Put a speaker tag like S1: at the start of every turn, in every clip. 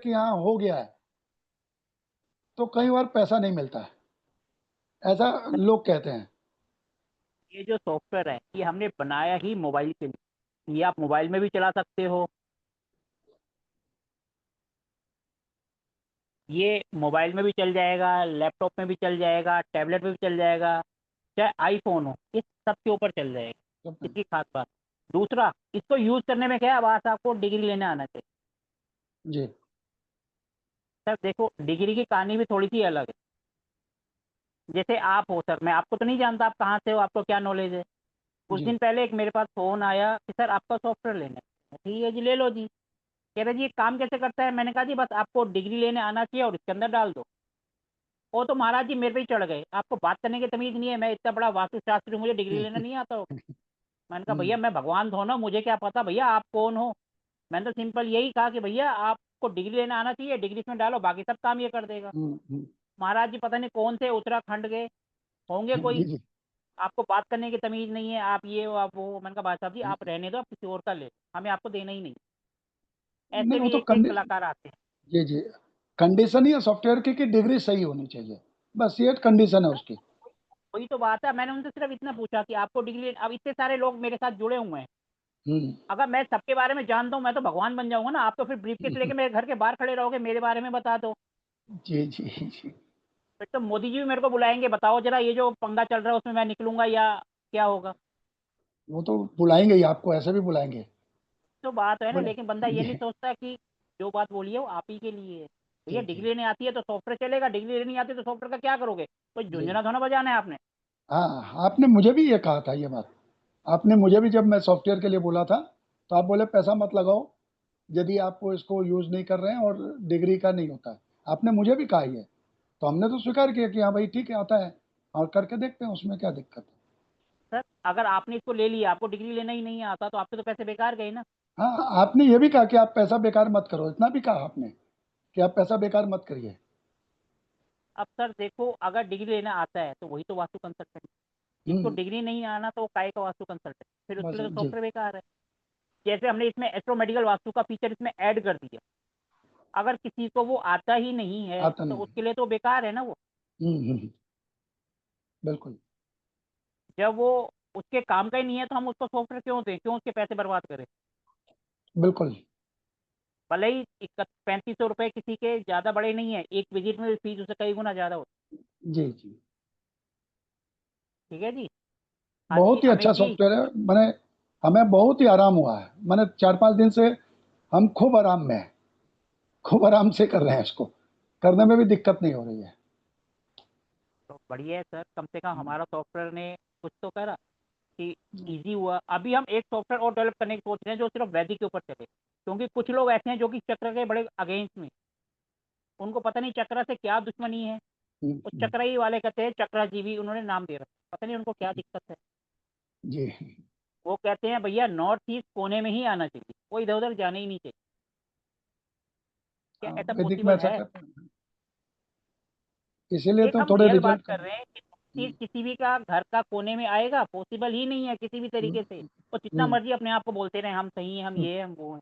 S1: कि हाँ हो गया है, तो कई बार पैसा नहीं मिलता है, ऐसा लोग कहते हैं।
S2: ये जो सॉफ्टवेयर है ये हमने बनाया ही मोबाइल के लिए। ये आप मोबाइल में भी चला सकते हो, ये मोबाइल में भी चल जाएगा, लैपटॉप में भी चल जाएगा, टैबलेट में भी चल जाएगा, चाहे आईफोन हो, इस सब के ऊपर चल जाएगा। इसकी खास बात। दूसरा, इसको यूज करने में क्या है, अब आज आपको डिग्री लेने आना चाहिए।
S1: जी
S2: सर देखो, डिग्री की कहानी भी थोड़ी सी अलग है। जैसे आप हो सर, मैं आपको तो नहीं जानता आप कहाँ से हो, आपको क्या नॉलेज है। कुछ
S1: जी
S2: दिन पहले एक मेरे पास फोन आया कि सर आपका सॉफ्टवेयर लेना है। ठीक है जी, ले लो जी। कह रहे जी ये काम कैसे करता है, मैंने कहा जी बस आपको डिग्री लेने आना चाहिए और इसके अंदर डाल दो। वो तो महाराज जी मेरे पे ही चढ़ गए, आपको बात करने की तमीज नहीं है, मैं इतना बड़ा वास्तुशास्त्री हूँ, मुझे डिग्री लेना नहीं आता हो। मैंने कहा भैया
S1: हम्म,
S2: मैं भगवान थो ना, मुझे क्या पता भैया आप कौन हो। मैंने तो सिंपल यही कहा कि भैया आपको डिग्री लेना आना चाहिए, डिग्री इसमें डालो, बाकी सब काम ये कर देगा।
S1: हम्म।
S2: महाराज जी पता नहीं कौन से उत्तराखंड के होंगे कोई,
S1: जी जी।
S2: आपको बात करने की तमीज नहीं है, आप ये हो आप वो। मैंने कहा भाई साहब जी आप रहने दो, आप किसी और का ले, हमें आपको देना ही नहीं।
S1: नहीं
S2: ऐसे
S1: वो
S2: भी
S1: तो
S2: एक एक कलाकार आते हैं।
S1: जी जी, कंडीशन ही है सॉफ्टवेयर की कि डिग्री सही होनी चाहिए, बस ये कंडीशन है उसकी।
S2: वही तो बात है, मैंने उनसे सिर्फ इतना पूछा कि आपको डिग्री, अब इतने सारे लोग मेरे साथ जुड़े हुए हैं,
S1: हम्म।
S2: अगर मैं सबके बारे में जानता हूँ मैं तो भगवान बन जाऊंगा ना। आप तो फिर ब्रीफकेस लेके मेरे घर के बाहर खड़े रहोगे, मेरे बारे में बता दो।
S1: जी जी जी।
S2: फिर तो मोदी जी भी मेरे को बुलाएंगे, बताओ जरा ये जो पंगा चल रहा है उसमें मैं निकलूंगा या क्या होगा।
S1: वो तो बुलाएंगे ही, आपको ऐसे भी बुलाएंगे।
S2: तो बात है ना,
S1: बोले
S2: लेकिन बंदा ये
S1: जी
S2: नहीं सोचता कि जो बात बोली है वो आप ही के लिए है। भैया
S1: जी जी
S2: डिग्री लेने आती है तो सॉफ्टवेयर चलेगा, डिग्री लेनी आती है तो सॉफ्टवेयर का क्या करोगे, कोई
S1: जी।
S2: झुंझुना थोड़ा बजाना है आपने।
S1: हाँ, आपने मुझे भी ये कहा था ये बात। आपने मुझे भी, जब मैं सॉफ्टवेयर के लिए बोला था, तो आप बोले पैसा मत लगाओ यदि आप वो इसको यूज नहीं कर रहे हैं और डिग्री का नहीं होता है। आपने मुझे भी कहा ये, तो हमने तो स्वीकार किया कि हाँ भाई ठीक है, आता है और करके देखते हैं उसमें क्या दिक्कत है।
S2: सर अगर आपने इसको ले लिया, आपको डिग्री लेना ही नहीं आता, तो आपके तो पैसे बेकार गए ना।
S1: हाँ, आपने ये भी कहा कि आप पैसा बेकार मत करो, इतना भी कहा आपने कि आप पैसा बेकार मत करिए।
S2: अब सर देखो, अगर डिग्री लेना आता है तो वही तो वास्तु कंसल्टेंट। जिसको
S1: हम्म।
S2: डिग्री नहीं आना तो वो काय का वास्तु कंसल्टेंट, फिर उसके
S1: बस
S2: लिए तो
S1: जी।
S2: सॉफ्टवेयर बेकार है। जैसे हमने इसमें एस्ट्रोमेडिकल वास्तु का फीचर इसमें ऐड कर दिया, अगर किसी को वो आता ही नहीं है
S1: आता
S2: तो
S1: नहीं है।
S2: उसके लिए तो बेकार है ना वो।
S1: हम्म। बिल्कुल।
S2: जब वो उसके काम का ही नहीं है तो हम उसको सॉफ्टवेयर क्यों दें, क्यों उसके पैसे बर्बाद करें।
S1: बिल्कुल।
S2: भले ही 3500 रुपये किसी के ज़्यादा बड़े नहीं है, एक विजिट में फीस उससे कई गुना ज़्यादा हो।
S1: जी जी।
S2: ठीक है जी। हाँ जी
S1: बहुत ही
S2: अमित
S1: अच्छा
S2: जी।
S1: सॉफ्टवेयर है। मैंने, हमें बहुत ही आराम हुआ है। मैंने 4-5 दिन से हम खूब आराम में हैं, खूब आराम से कर रहे हैं इसको, करने में भी दिक्कत नहीं हो रही है।
S2: तो बढ़िया है सर, कम से कम हमारा सॉफ्टवेयर ने कुछ तो करा कि इजी हुआ। अभी हम एक सॉफ्टवेयर और डेवलप करने की सोच रहे हैं जो सिर्फ वैदिक के ऊपर चले, क्योंकि कुछ लोग ऐसे हैं जो कि चक्र के बड़े अगेंस्ट में, उनको पता नहीं चक्र से क्या दुश्मनी है। उस
S1: हम्म।
S2: चक्र ही वाले कहते हैं चक्रजीवी, उन्होंने नाम दे रखा, पता नहीं उनको क्या दिक्कत है।
S1: जी।
S2: वो कहते हैं भैया नॉर्थ ईस्ट कोने में ही आना चाहिए, वो इधर उधर जाने ही नहीं चाहिए। क्या
S1: हाँ,
S2: ऐसा
S1: वैदिक में
S2: पॉसिबल
S1: ऐसा
S2: है।
S1: करते हैं, इसीलिए
S2: एक
S1: तो
S2: हम
S1: थोड़े
S2: रियल बात
S1: रिजल्ट
S2: कर
S1: कम।
S2: रहे हैं कि चीज किसी भी का घर का कोने में आएगा, पॉसिबल ही नहीं है किसी भी
S1: हम्म,
S2: तरीके से। वो जितना
S1: हम्म,
S2: मर्जी अपने आप को बोलते रहे हम सही हैं, हम
S1: हम्म,
S2: ये हैं हम वो हैं,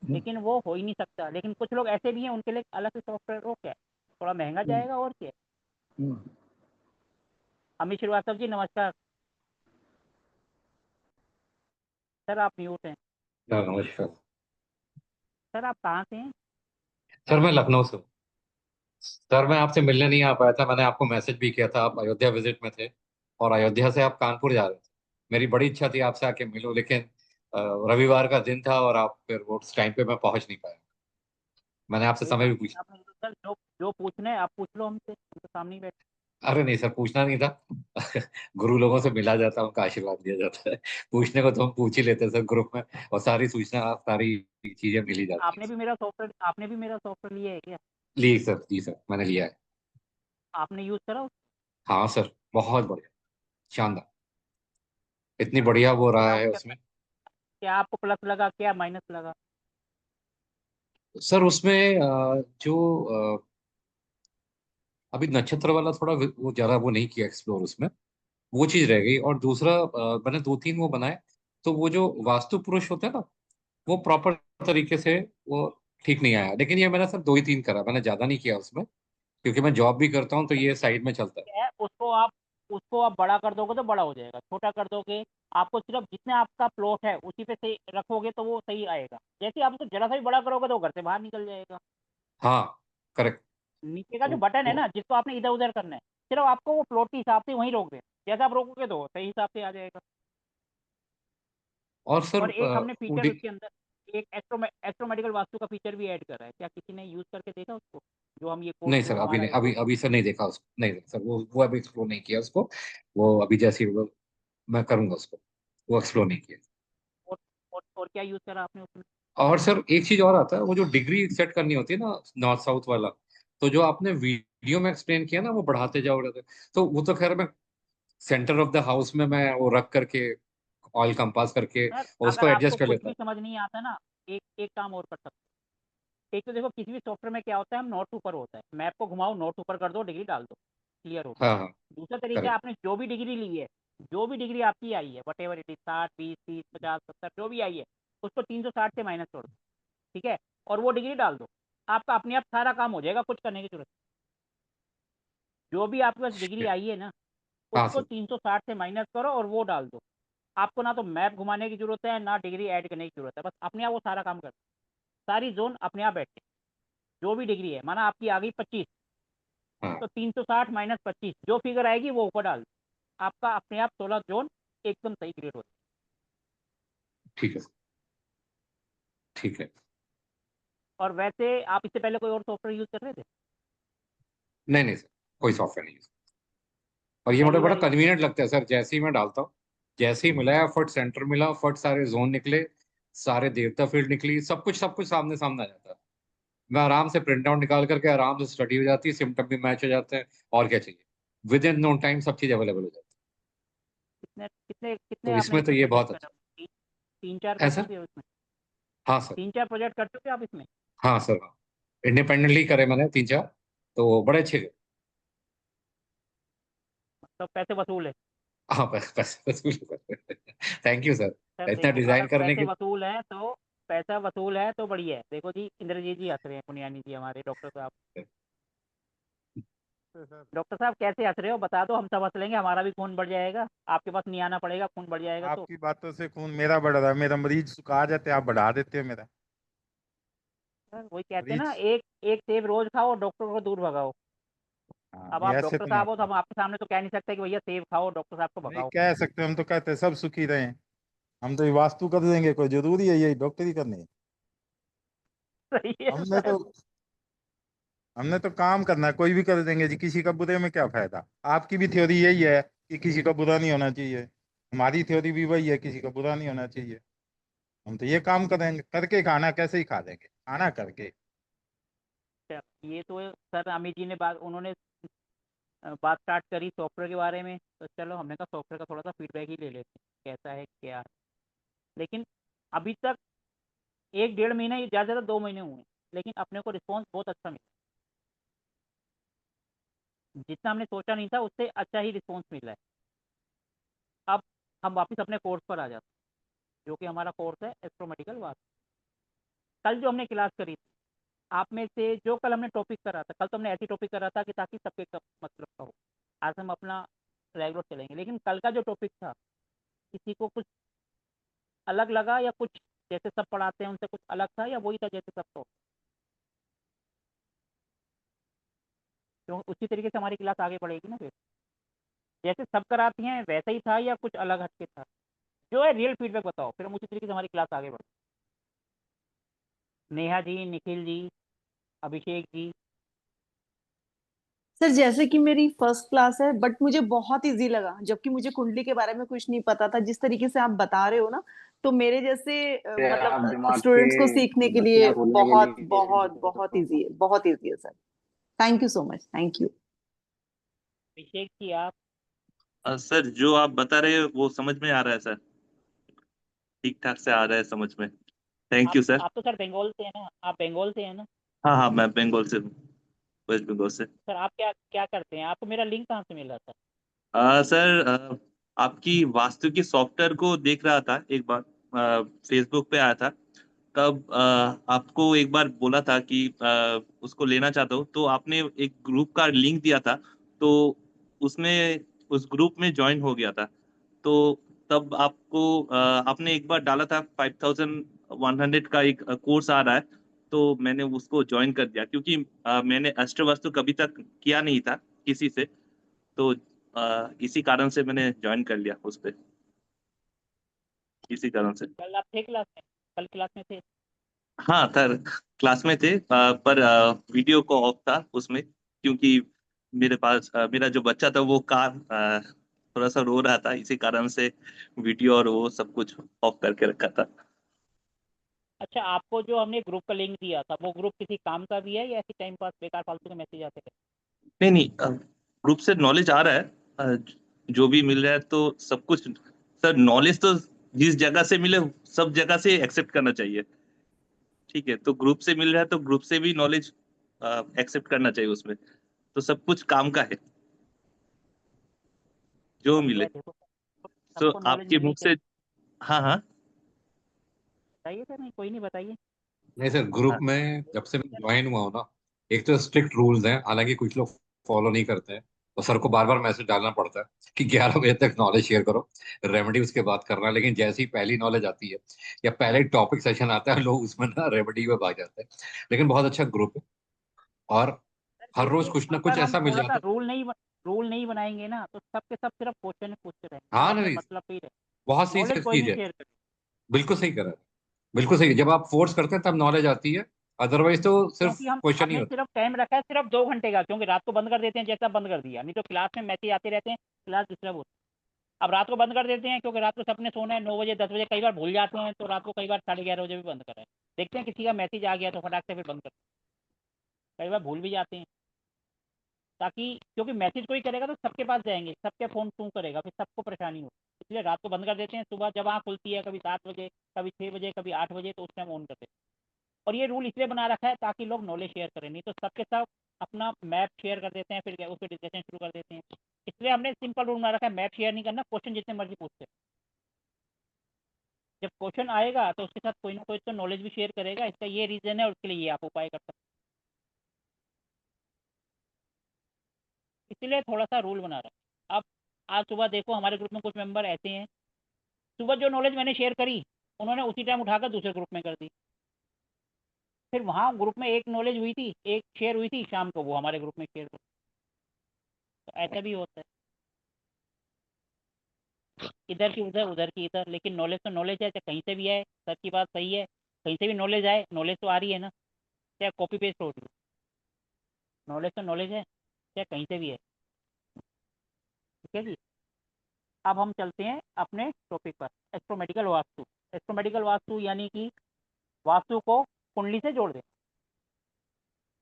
S1: हम्म,
S2: लेकिन वो हो ही नहीं सकता। लेकिन कुछ लोग ऐसे भी हैं, उनके लिए अलग से सॉफ्टवेयर हो क्या है, थोड़ा महंगा
S1: हम्म,
S2: जाएगा और क्या है।
S1: हम्म।
S2: अमित श्रीवास्तव जी नमस्कार। सर आप म्यूट हैं।
S3: हाँ, नमस्कार।
S2: सर आप कहाँ से हैं।
S3: सर मैं लखनऊ से हूँ। सर मैं आपसे मिलने नहीं आ पाया था, मैंने आपको मैसेज भी किया था, आप अयोध्या विजिट में थे और अयोध्या से आप कानपुर जा रहे थे। मेरी बड़ी इच्छा थी आपसे आके मिलूं, लेकिन रविवार का दिन था और आप फिर वो उस टाइम पे मैं पहुंच नहीं पाया। मैंने आपसे
S2: कोई
S3: समय
S2: बात
S3: भी
S2: नहीं,
S3: पूछा।
S2: आप सर जो जो पूछना है आप पूछ लो हमसे, हम तो सामने ही बैठे।
S3: अरे नहीं सर, पूछना नहीं था। गुरु लोगों से मिला जाता है, उनका आशीर्वाद दिया जाता है। पूछने को तो हम पूछ ही लेते हैं सर ग्रुप में, और सारी सूचना सारी चीजें मिल ही जाती
S2: आपने भी मेरा सॉफ्टवेयर, आपने भी मेरा सॉफ्टवेयर लिया है क्या।
S3: हैं। ली सर, जी सर, मैंने लिया है।
S2: आपने यूज करा।
S3: हाँ सर, बहुत बढ़िया, शानदार, इतनी बढ़िया
S2: तो
S3: वो रहा
S2: बताओ
S3: है
S2: क्या,
S3: उसमें।
S2: क्या आपको प्लस लगा क्या माइनस लगा।
S3: सर उसमें जो अभी नक्षत्र वाला थोड़ा वो ज्यादा वो नहीं किया एक्सप्लोर उसमें, वो चीज रह गई। और दूसरा मैंने 2-3 वो बनाए, तो वो जो वास्तु पुरुष होते हैं ना, वो प्रॉपर तरीके से वो ठीक नहीं आया, लेकिन ये मैंने सर 2 ही 3 करा, मैंने ज्यादा नहीं किया उसमें, क्योंकि मैं जॉब भी करता हूँ तो ये साइड में चलता है।
S2: है उसको आप बड़ा कर दोगे तो बड़ा हो जाएगा, छोटा कर दोगे आपको सिर्फ जितने आपका प्लॉट है उसी पे सही रखोगे तो वो सही आएगा। जैसे आप उसको जरा सा भी बड़ा करोगे तो वो घर से बाहर निकल जाएगा।
S3: हाँ, करेक्ट।
S2: नीचे का जो
S3: तो,
S2: बटन है
S3: तो
S2: ना जिसको आपने इधर उधर करना है, सिर्फ आपको वो प्लॉट के हिसाब से वहीं रोक दे, जैसे आप रोकोगे तो वो सही हिसाब से आ जाएगा।
S3: और सर
S2: और एक हमने फीचर उसके अंदर एक एस्ट्रोमेडिकल वास्तु का फीचर भी ऐड करा है, क्या किसी ने यूज करके देखा उसको? जो हम ये कोर्स
S3: नहीं
S2: जो
S3: सर, अभी
S2: हमारा
S3: नहीं,
S2: ये
S3: अभी
S2: कोर्स
S3: अभी सर नहीं देखा उसको, नहीं सर, वो अभी एक्सप्लोर नहीं किया उसको। वो अभी जैसे ही मैं करूंगा उसको, वो एक्सप्लोर नहीं किया।
S2: और क्या यूज करा आपने उसमें?
S3: और सर एक चीज और आता है, वो जो डिग्री सेट करनी होती है ना, नॉर्थ साउथ वाला, तो जो आपने वीडियो में एक्सप्लेन किया ना, वो बढ़ाते जाओ बढ़ाते, तो वो तो खैर मैं सेंटर ऑफ द हाउस में मैं वो रख करके, ऑयल कंपास करके,
S2: सर
S3: और उसको
S2: अगर आपको
S3: एडजस्ट कर
S2: कुछ
S3: लेता
S2: भी
S3: हूँ।
S2: समझ नहीं आता ना, एक काम और कर सकते हैं। एक तो देखो किसी भी सॉफ्टवेयर में क्या होता है, हम नॉर्थ ऊपर होता है, मैप को घुमाओ नॉर्थ ऊपर कर दो डिग्री डाल दो, क्लियर हो
S3: हाँ हाँ,
S2: गया। दूसरा तरीका
S3: करेक्ट।
S2: आपने जो भी डिग्री ली है, जो भी डिग्री आपकी आई है वट एवर इट इज, 60 20 30 50 70 जो भी आई है, उसको 360 से माइनस कर दो, ठीक है, और वो डिग्री डाल दो। आपका अपने आप सारा काम हो जाएगा, कुछ करने की जरूरत नहीं। जो भी आपके पास डिग्री आई है ना,
S3: हाँ
S2: उसको
S3: सर।
S2: 360 से माइनस करो और वो डाल दो। आपको ना तो मैप घुमाने की जरूरत है ना डिग्री ऐड करने की जरूरत है, बस अपने आप वो सारा काम कर, सारी जोन अपने आप बैठे। जो भी डिग्री है, माना आपकी आ गई 25,
S3: हाँ,
S2: तो 360 माइनस 25 जो फिगर आएगी वो ऊपर डाल दो। आपका अपने आप 16 जोन एकदम सही क्रिएट होता
S3: ठीक है सर, ठीक है।
S2: है। और वैसे आप इससे पहले कोई और सॉफ्टवेयर यूज कर रहे थे?
S3: नहीं नहीं सर, कोई सॉफ्टवेयर नहीं है। और ये मुझे
S2: पहली
S3: बड़ा
S2: बार यूज कर
S3: कन्वीनियंट लगता है सर, जैसे ही मैं डालता हूँ, जैसे ही मिलाया फट सेंटर मिला, फट सारे जोन निकले, सारे देवता फील्ड निकली, सब कुछ सामने सामने आ जाता है। मैं आराम से प्रिंट आउट निकाल करके आराम से स्टडी हो जाती है, सिम्टम भी मैच हो जाते हैं, और क्या चाहिए, विद इन नो टाइम सब चीज अवेलेबल हो जाती है।
S2: कितने कितने कितने
S3: तो
S2: आपने
S3: इसमें तो
S2: इसमें
S3: ये
S2: प्रोजेक्ट
S3: बहुत अच्छा
S2: करा? तीन चार
S3: है
S2: कर
S3: सर।
S2: चुके हो इसमें?
S3: हाँ सर।
S2: 3 4 प्रोजेक्ट कर चुके हो आप इसमें?
S3: हाँ सर, हाँ, इंडिपेंडेंटली करे मैंने 3 4, तो बड़े अच्छे गए।
S2: मतलब पैसे वसूल है?
S3: हाँ, थैंक यू सर,
S2: सर
S3: इतना
S2: देखो अगर
S3: डिजाइन करने
S2: पैसे
S3: की।
S2: वसूल है तो, पैसा वसूल है तो बढ़िया है। देखो जी इंद्रजीत जी हंस रहे हैं, पुनियानी जी हमारे डॉक्टर साहब।
S4: सर
S2: डॉक्टर साहब कैसे हंस रहे हो बता दो, हम सब हंस लेंगे, हमारा भी खून बढ़ जाएगा, आपके पास नहीं आना पड़ेगा, खून बढ़ जाएगा तो।
S4: आपकी बातों से खून मेरा बढ़ रहा है, मेरा मरीज सुखा जाते आप बढ़ा देते हो मेरा
S2: सर वही कहते हैं ना,
S4: मरीज।
S2: एक एक सेब रोज खाओ और डॉक्टर को दूर भगाओ।
S4: हाँ,
S2: अब
S4: ये
S2: आप
S4: ऐसे
S2: डॉक्टर
S4: तो नहीं
S2: साहब हो तो
S4: होता।
S2: हम आपके सामने तो कह नहीं सकते कि भैया सेब खाओ, डॉक्टर साहब को
S4: नहीं
S2: भगाओ।
S4: कह सकते, हम तो कहते हैं सब सुखी रहें। हम तो ये वास्तु कर देंगे, कोई जरूरी है यही डॉक्टरी करनी है?
S2: सही है
S4: हमने
S2: सर।
S4: तो हमने तो काम करना है, कोई भी कर देंगे जी, किसी का बुरे में क्या फायदा। आपकी भी थ्योरी यही है कि किसी का बुरा नहीं होना चाहिए, हमारी थ्योरी भी वही है, किसी का बुरा नहीं होना चाहिए। हम तो ये काम करेंगे, करके खाना कैसे ही खा देंगे, खाना करके।
S2: अच्छा, ये तो सर अमित जी ने बात, उन्होंने बात स्टार्ट करी सॉफ्टवेयर के बारे में, तो चलो हमने कहा सॉफ्टवेयर का थोड़ा सा फीडबैक ही ले लेते हैं कैसा है क्या है। लेकिन अभी तक 1 1.5 महीना, ये ज़्यादा से ज़्यादा 2 महीने हुए हैं, लेकिन अपने को रिस्पॉन्स बहुत अच्छा मिला। जितना हमने सोचा नहीं था उससे अच्छा ही रिस्पॉन्स मिला है। अब हम वापस अपने कोर्स पर आ जाते हैं, जो कि हमारा कोर्स है एस्ट्रोमेडिकल वास्तु। कल जो हमने क्लास करी थी, आप में से जो कल हमने टॉपिक करा था, कल तो हमने ऐसी टॉपिक करा था कि ताकि सबके मतलब का हो। आज हम अपना रेगुलर चलेंगे, लेकिन कल का जो टॉपिक था किसी को कुछ अलग लगा या कुछ जैसे सब पढ़ाते हैं उनसे कुछ अलग था, या वही था जैसे सब तो? क्यों उसी तरीके से हमारी क्लास आगे बढ़ेगी ना फिर। जैसे सब कराती हैं वैसा ही था या कुछ अलग हटके था? जो है रियल फीडबैक बताओ, फिर हम उसी तरीके से हमारी क्लास आगे बढ़े। नेहा जी, निखिल जी, अभिषेक जी।
S5: सर जैसे कि मेरी फर्स्ट क्लास है बट मुझे बहुत इजी लगा, जबकि मुझे कुंडली के बारे में कुछ नहीं पता था। जिस तरीके से आप बता रहे हो ना, तो मेरे जैसे
S6: से आप
S5: मतलब
S6: दिमाग के
S5: स्टूडेंट्स को सीखने के लिए
S6: बत्तियां खोलने के
S5: बहुत
S6: लिए
S5: बहुत बहुत इजी है, बहुत इजी है sir. Thank you so much, thank you.
S2: Abhishek ji आप?
S7: सर जो आप बता रहे हो वो समझ में आ रहा है सर, ठीक ठाक से आ रहा है समझ में। थैंक
S2: आप
S7: यू सर।
S2: आप तो सर बंगाल से हैं ना, आप बंगाल से हैं ना?
S7: हाँ हाँ, मैं बंगाल से हूँ, वेस्ट बंगाल से।
S2: सर आप क्या क्या करते हैं? आपको मेरा लिंक कहाँ से मिला था?
S7: सर आपकी वास्तु की सॉफ्टवेयर को देख रहा था एक बार, फेसबुक पे आया था, कब आपको एक बार बोला था कि उसको लेना चाहते हो, तो आपने एक ग्रुप का लिंक दिया था, तो उसमें उस ग्रुप में ज्वाइन हो गया था। तो तब आपको आपने एक बार डाला था 5100 का एक कोर्स आ रहा है, तो मैंने उसको ज्वाइन कर दिया, क्योंकि मैंने अस्त्र वास्तु कभी तक किया नहीं था किसी से, तो इसी कारण से मैंने ज्वाइन कर लिया उस पे, इसी कारण से।
S2: कल आप थे क्लास में? कल क्लास में थे?
S7: हाँ था, क्लास में थे, पर वीडियो को ऑफ था उसमें, क्योंकि मेरे पास मेरा जो बच्चा था वो थोड़ा सा रो रहा था, इसी कारण से वीडियो और वो सब कुछ ऑफ करके रखा था।
S2: अच्छा, आपको जो हमने ग्रुप का लिंक दिया था वो ग्रुप किसी काम का भी है या ऐसी टाइम पास बेकार फालतू के मैसेज आते थे?
S7: नहीं नहीं, ग्रुप से नॉलेज आ रहा है, जो भी मिल रहा है तो सब कुछ। सर, नॉलेज तो जिस जगह से मिले सब जगह से एक्सेप्ट करना चाहिए, ठीक है? तो ग्रुप से मिल रहा है तो ग्रुप से भी नॉलेज एक्सेप्ट करना चाहिए उसमें, तो सब कुछ काम का है जो
S2: बढ़िया
S7: मिले।
S2: है, देखो
S7: तो
S2: सबको नॉलेज
S7: आपके
S2: मिलनी
S7: मुख से,
S2: चाहिए।
S7: हाँ हाँ।
S2: बताइए सर, नहीं कोई नहीं, बताइए।
S3: नहीं सर, ग्रुप
S7: हाँ
S3: में जब से मैं ज्वाइन हुआ हूँ ना, एक तो स्ट्रिक्ट रूल्स हैं, हालांकि कुछ लोग फॉलो नहीं करते हैं, तो सर को बार बार मैसेज डालना पड़ता है कि 11 बजे तक नॉलेज शेयर करो, रेमेडी उसके बाद करना। लेकिन जैसे ही पहली नॉलेज आती है या पहले टॉपिक सेशन आता है, लोग उसमें ना रेमेडी में भाग जाते हैं। लेकिन बहुत अच्छा ग्रुप है, और
S2: सर
S3: हर रोज
S2: देखिए,
S3: कुछ ना कुछ
S2: अगर हम
S3: ऐसा मिल
S2: थोड़ा सा
S3: जाता है।
S2: रूल नहीं बनाएंगे ना, तो सबके सब सिर्फ क्वेश्चन ही पूछते रहेंगे,
S3: हाँ
S2: अपने
S3: नहीं,
S2: मतलब पे ही
S3: बहुत
S2: रहे,
S3: सही
S2: नॉलेज कोई
S3: चीज
S2: नहीं
S3: है।
S2: शेयर करे।
S3: बिल्कुल सही करा है। बिल्कुल सही, जब आप फोर्स करते हैं तब नॉलेज आती है, अदरवाइज तो सिर्फ
S2: क्योंकि हम
S3: क्वेश्चन ही
S2: हमने
S3: होता
S2: सिर्फ टाइम रखा है सिर्फ 2 घंटे का, क्योंकि रात को बंद कर देते हैं, जैसा बंद कर दिया, नहीं तो क्लास में मैसेज आते रहते हैं, क्लास डिस्टर्ब होती है। अब रात को बंद कर देते हैं क्योंकि रात को सबने सोना है, 9 बजे 10 बजे, कई बार भूल जाते हैं, तो रात को कई बार 11:30 बजे भी बंद करें। देखते हैं किसी का मैसेज आ गया तो फटाक से फिर बंद करते हैं, कई बार भूल भी जाते हैं। ताकि क्योंकि मैसेज कोई करेगा तो सबके पास जाएंगे, सबके फ़ोन टू करेगा, फिर सबको परेशानी हो, इसलिए रात को बंद कर देते हैं। सुबह जब आँख खुलती है, कभी 7 बजे, कभी 6 बजे, कभी 8 बजे, तो उस टाइम ऑन करते हैं। और ये रूल इसलिए बना रखा है ताकि लोग नॉलेज शेयर करें, नहीं तो सबके सब अपना मैप शेयर कर देते हैं, फिर उस पर डिस्कशन शुरू कर देते हैं। इसलिए हमने सिंपल रूल बना रखा है, मैप शेयर नहीं करना, क्वेश्चन जितने मर्जी पूछते हैं। जब क्वेश्चन आएगा तो उसके साथ कोई ना कोई तो नॉलेज भी शेयर करेगा, इसका ये रीज़न है और उसके लिए ये आप उपाय कर सकते हैं। इसीलिए थोड़ा सा रूल बना रहा है। अब आज सुबह देखो, हमारे ग्रुप में कुछ मेंबर ऐसे हैं, सुबह जो नॉलेज मैंने शेयर करी, उन्होंने उसी टाइम उठाकर दूसरे ग्रुप में कर दी। फिर वहाँ ग्रुप में एक नॉलेज हुई थी, एक शेयर हुई थी, शाम को वो हमारे ग्रुप में शेयर कर। तो ऐसा भी होता है, इधर की उधर, उधर की इधर, लेकिन नॉलेज तो नॉलेज है, चाहे कहीं से भी आए। सर की बात सही है, कहीं से भी नॉलेज आए, नॉलेज तो आ रही है ना, चाहे कॉपी पेस्ट हो रही है, नॉलेज तो नॉलेज है, चाहे कहीं से भी है। ठीक है जी। अब हम चलते हैं अपने टॉपिक पर, एस्ट्रोमेडिकल वास्तु। एस्ट्रोमेडिकल वास्तु यानी कि वास्तु को कुंडली से जोड़ दें।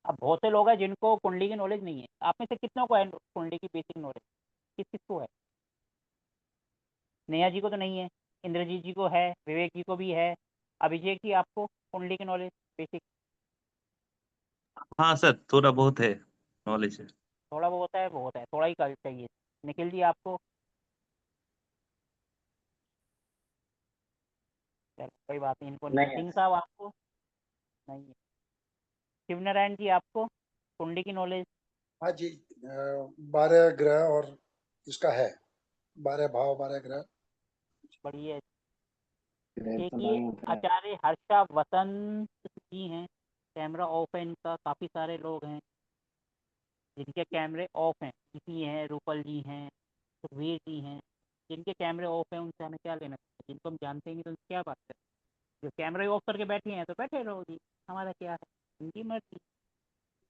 S2: अब बहुत से लोग हैं जिनको कुंडली की नॉलेज नहीं है, आप में से कितनों को है कुंडली की बेसिक नॉलेज? किस किस को है? नेहा जी को तो नहीं है, इंद्रजीत जी को है, विवेक जी को भी है, अभिषेक जी आपको कुंडली की नॉलेज बेसिक?
S7: हाँ सर, थोड़ा बहुत है, नॉलेज है।
S2: थोड़ा बहुत है, बहुत है, थोड़ा ही कर चाहिए। निखिल जी आपको? चलो कोई बात नहीं, इनको नहीं है।
S6: नहीं है।
S2: सिंह साहब आपको? नहीं है। शिवनारायण जी आपको कुंडली की नॉलेज?
S1: हाँ जी, 12 ग्रह और इसका है, 12 भाव 12 ग्रह।
S2: बढ़िया है।
S6: इधर
S2: एक
S6: तो
S2: ये
S6: नहीं उतरा है।
S2: आचार्य हर्षा वसंत जी हैं, कैमरा ऑफ है इनका, काफ़ी सारे लोग हैं जिनके कैमरे ऑफ हैं, इसी हैं, रूपल जी हैं, सुखवीर जी हैं, जिनके कैमरे ऑफ हैं उनसे हमें क्या लेना चाहिए? जिनको हम जानते ही नहीं तो उनसे क्या बात करें? जो कैमरे ऑफ करके बैठे हैं तो बैठे रहो जी, हमारा क्या है, उनकी मर्जी।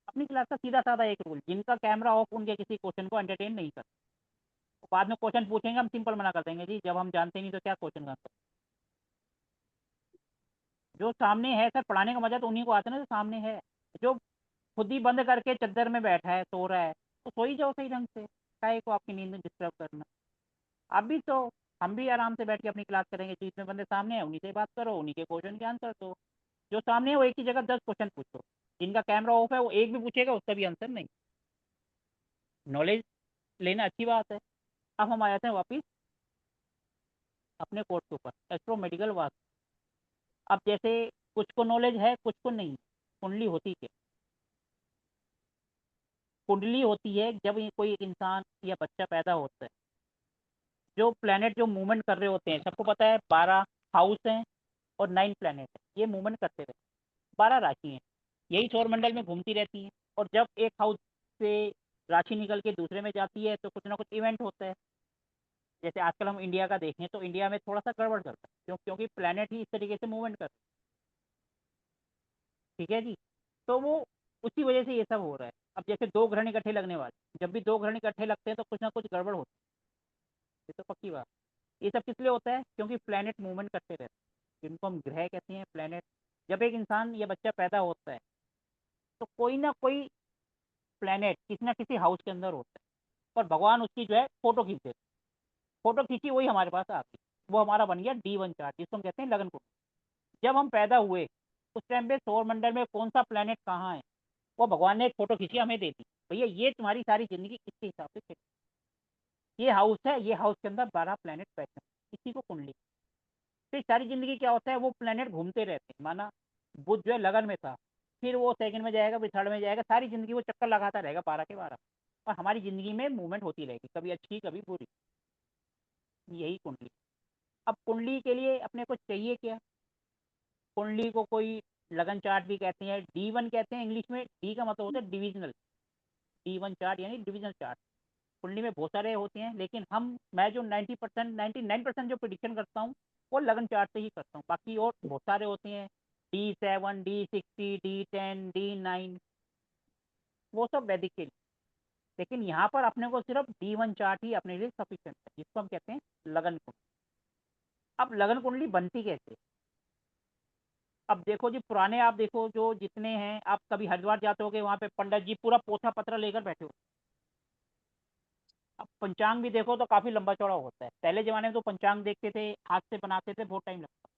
S2: अपनी क्लास का सीधा साधा एक रूल, जिनका कैमरा ऑफ उनके किसी क्वेश्चन को एंटरटेन नहीं करते। तो बाद में क्वेश्चन पूछेंगे, हम सिंपल मना कर देंगे जी, जब हम जानते नहीं तो क्या क्वेश्चन करते। जो सामने है सर, पढ़ाने का मजा तो उन्हीं को आता है ना जो सामने है। जो खुद ही बंद करके चद्दर में बैठा है, सो रहा है, तो सो ही जाओ सही ढंग से, काहे को आपकी नींद में डिस्टर्ब करना। आप भी तो, हम भी आराम से बैठ के अपनी क्लास करेंगे, जितने बंदे सामने हैं उन्हीं से बात करो, उन्हीं के क्वेश्चन के आंसर दो। जो सामने है वो एक ही जगह 10 क्वेश्चन पूछो, जिनका कैमरा ऑफ है वो एक भी पूछेगा उसका भी आंसर नहीं। नॉलेज लेना अच्छी बात है। अब हम आ जाते हैं वापिस अपने कोर्स के ऊपर, एस्ट्रो मेडिकल वास्तु। अब जैसे कुछ को नॉलेज है, कुछ को नहीं। कुंडली होती क्या? कुंडली होती है जब ये कोई इंसान या बच्चा पैदा होता है, जो प्लेनेट जो मूवमेंट कर रहे होते हैं, सबको पता है 12 हाउस हैं और 9 प्लेनेट है, ये मूवमेंट करते रहते हैं। 12 राशि हैं, यही सौरमंडल में घूमती रहती हैं, और जब एक हाउस से राशि निकल के दूसरे में जाती है तो कुछ ना कुछ इवेंट होता है। जैसे आजकल हम इंडिया का देखें तो इंडिया में थोड़ा सा गड़बड़ चलता है, क्योंकि प्लेनेट ही इस तरीके से मूवमेंट करते हैं। ठीक है जी, तो वो उसी वजह से ये सब हो रहा है। अब जैसे दो ग्रहण इकट्ठे लगने वाले, जब भी दो ग्रहण इकट्ठे लगते हैं तो कुछ ना कुछ गड़बड़ होती है, ये तो पक्की बात। ये सब किस लिए होता है? क्योंकि प्लेनेट मूवमेंट करते रहते हैं, जिनको हम ग्रह कहते हैं, प्लेनेट। जब एक इंसान या बच्चा पैदा होता है तो कोई ना कोई प्लेनेट किसी ना किसी हाउस के अंदर होता है, और भगवान उसकी जो है फोटो खींच देते हैं। फोटो खींची वही हमारे पास आती है, वो हमारा बन गया D1 चार्ट, जिसको हम कहते हैं लगन कुंडली। जब हम पैदा हुए उस टाइम पे सौरमंडल में कौन सा प्लेनेट कहाँ है, वो भगवान ने एक फोटो खींची हमें दे दी, भैया ये तुम्हारी सारी जिंदगी इसके हिसाब से चलेगी। ये हाउस है, ये हाउस के अंदर 12 प्लेनेट बैठे हैं, इसी को कुंडली। फिर सारी जिंदगी क्या होता है, वो प्लेनेट घूमते रहते हैं। माना बुध जो है लगन में था, फिर वो सेकंड में जाएगा, फिर थर्ड में जाएगा, सारी जिंदगी वो चक्कर लगाता रहेगा 12 के 12। और हमारी जिंदगी में मूवमेंट होती रहेगी, कभी अच्छी कभी बुरी। यही कुंडली। अब कुंडली के लिए अपने को चाहिए क्या? कुंडली को कोई लगन चार्ट भी कहते हैं, D1 कहते हैं इंग्लिश में। डी का मतलब होता है डिविजनल, D1 चार्ट यानी डिविजनल चार्ट। कुंडली में बहुत सारे होते हैं, लेकिन मैं जो 90% 99% जो प्रिडिक्शन करता हूँ वो लगन चार्ट से ही करता हूँ। बाकी और बहुत सारे होते हैं, D7 D60 D10 D9, वो सब वैदिक के लिए। लेकिन यहाँ पर अपने को सिर्फ D1 चार्ट ही अपने लिए सफिशिएंट है, जिसको हम कहते हैं लगन कुंडली। अब लगन कुंडली बनती कैसे? अब देखो जी, पुराने आप देखो जो जितने हैं, आप कभी हरिद्वार जाते होगे, वहाँ पे पंडित जी पूरा पोथा पत्र लेकर बैठे हो। अब पंचांग भी देखो तो काफी लंबा चौड़ा होता है। पहले जमाने में तो पंचांग देखते थे, हाथ से बनाते थे, बहुत टाइम लगता।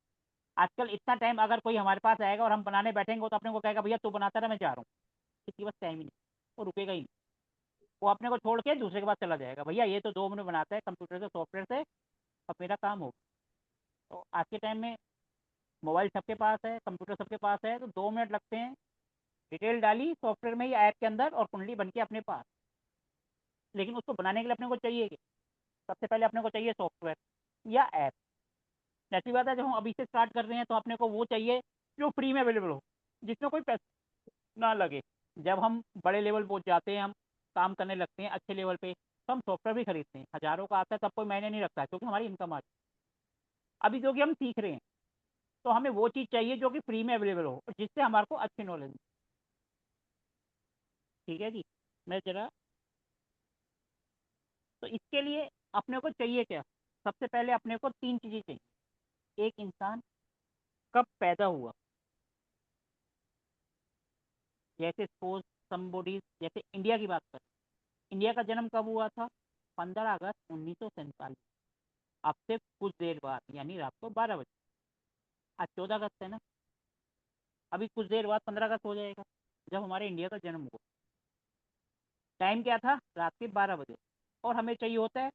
S2: आजकल इतना टाइम, अगर कोई हमारे पास आएगा और हम बनाने बैठेंगे तो अपने को कहेगा भैया तू बनाता रहा, मैं जा रहा हूँ। किसी के पास टाइम ही नहीं, वो रुकेगा ही नहीं। वो अपने को छोड़ के दूसरे के पास चला जाएगा, भैया ये तो 2 मिनट बनाता है कंप्यूटर से, सॉफ्टवेयर से, अब मेरा काम हो। तो आज के टाइम में मोबाइल सबके पास है, कंप्यूटर सबके पास है, तो 2 मिनट लगते हैं, डिटेल डाली सॉफ्टवेयर में या ऐप के अंदर और कुंडली बन के अपने पास। लेकिन उसको बनाने के लिए अपने को चाहिए कि सबसे पहले अपने को चाहिए सॉफ्टवेयर या ऐप। ऐसी बात है, जब हम अभी से स्टार्ट कर रहे हैं तो अपने को वो चाहिए जो फ्री में अवेलेबल हो, जिसमें कोई पैसा ना लगे। जब हम बड़े लेवल पहुंच जाते हैं, हम काम करने लगते हैं अच्छे लेवल पे, तो हम सॉफ्टवेयर भी खरीदते हैं। हज़ारों का आता है तब कोई मायने नहीं रखता है, क्योंकि हमारी इनकम आ जाती है। अभी क्योंकि हम सीख रहे हैं, तो हमें वो चीज़ चाहिए जो कि फ्री में अवेलेबल हो और जिससे हमारे को अच्छी नॉलेज मिले। ठीक है जी। मैं जरा, तो इसके लिए अपने को चाहिए क्या? सबसे पहले अपने को 3 चीज़ें चाहिए। एक इंसान कब पैदा हुआ, जैसे सपोज समबॉडी, जैसे इंडिया की बात करें, इंडिया का जन्म कब हुआ था? 15 अगस्त 1947। अब से कुछ देर बाद, यानी रात को 12 बजे। आज 14 अगस्त है ना, अभी कुछ देर बाद 15 अगस्त हो जाएगा, जब हमारे इंडिया का जन्म हुआ। टाइम क्या था? रात के 12 बजे। और हमें चाहिए होता है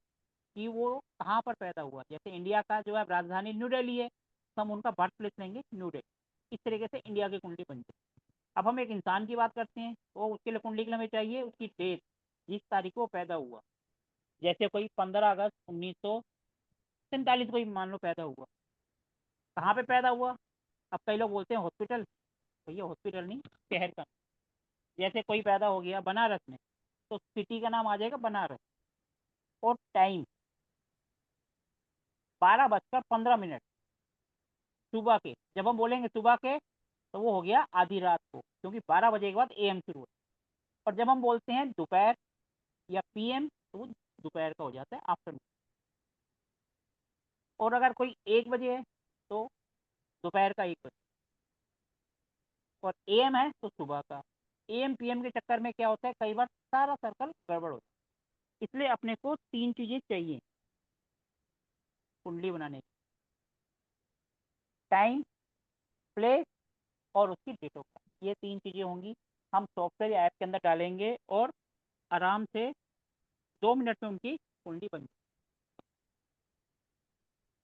S2: कि वो कहाँ पर पैदा हुआ। जैसे इंडिया का जो है राजधानी न्यू दिल्ली है, तो हम उनका बर्थ प्लेस लेंगे न्यू दिल्ली। इस तरीके से इंडिया की कुंडली बनती है। अब हम एक इंसान की बात करते हैं, तो उसके लिए कुंडली के लिए हमें चाहिए उसकी डेट, जिस तारीख को वो पैदा हुआ। जैसे कोई 15 अगस्त 1947 को ही मान लो पैदा हुआ, कहाँ पे पैदा हुआ? अब कई लोग बोलते हैं हॉस्पिटल, भैया हॉस्पिटल नहीं, शहर का। जैसे कोई पैदा हो गया बनारस में, तो सिटी का नाम आ जाएगा बनारस। और टाइम 12:15 सुबह के। जब हम बोलेंगे सुबह के, तो वो हो गया आधी रात को, क्योंकि 12 बजे के बाद AM शुरू होता है। और जब हम बोलते हैं दोपहर या PM, तो वो दोपहर का हो जाता है, आफ्टरनून। और अगर कोई 1 बजे है तो दोपहर का 1 बजे, और AM है तो सुबह का। AM PM के चक्कर में क्या होता है, कई बार सारा सर्कल गड़बड़ होता है। इसलिए अपने को 3 चीजें चाहिए कुंडली बनाने की: टाइम, प्लेस और उसकी डेट ऑफ बर्थ। ये 3 चीजें होंगी, हम सॉफ्टवेयर या ऐप के अंदर डालेंगे और आराम से 2 मिनट में उनकी कुंडली बन जाए।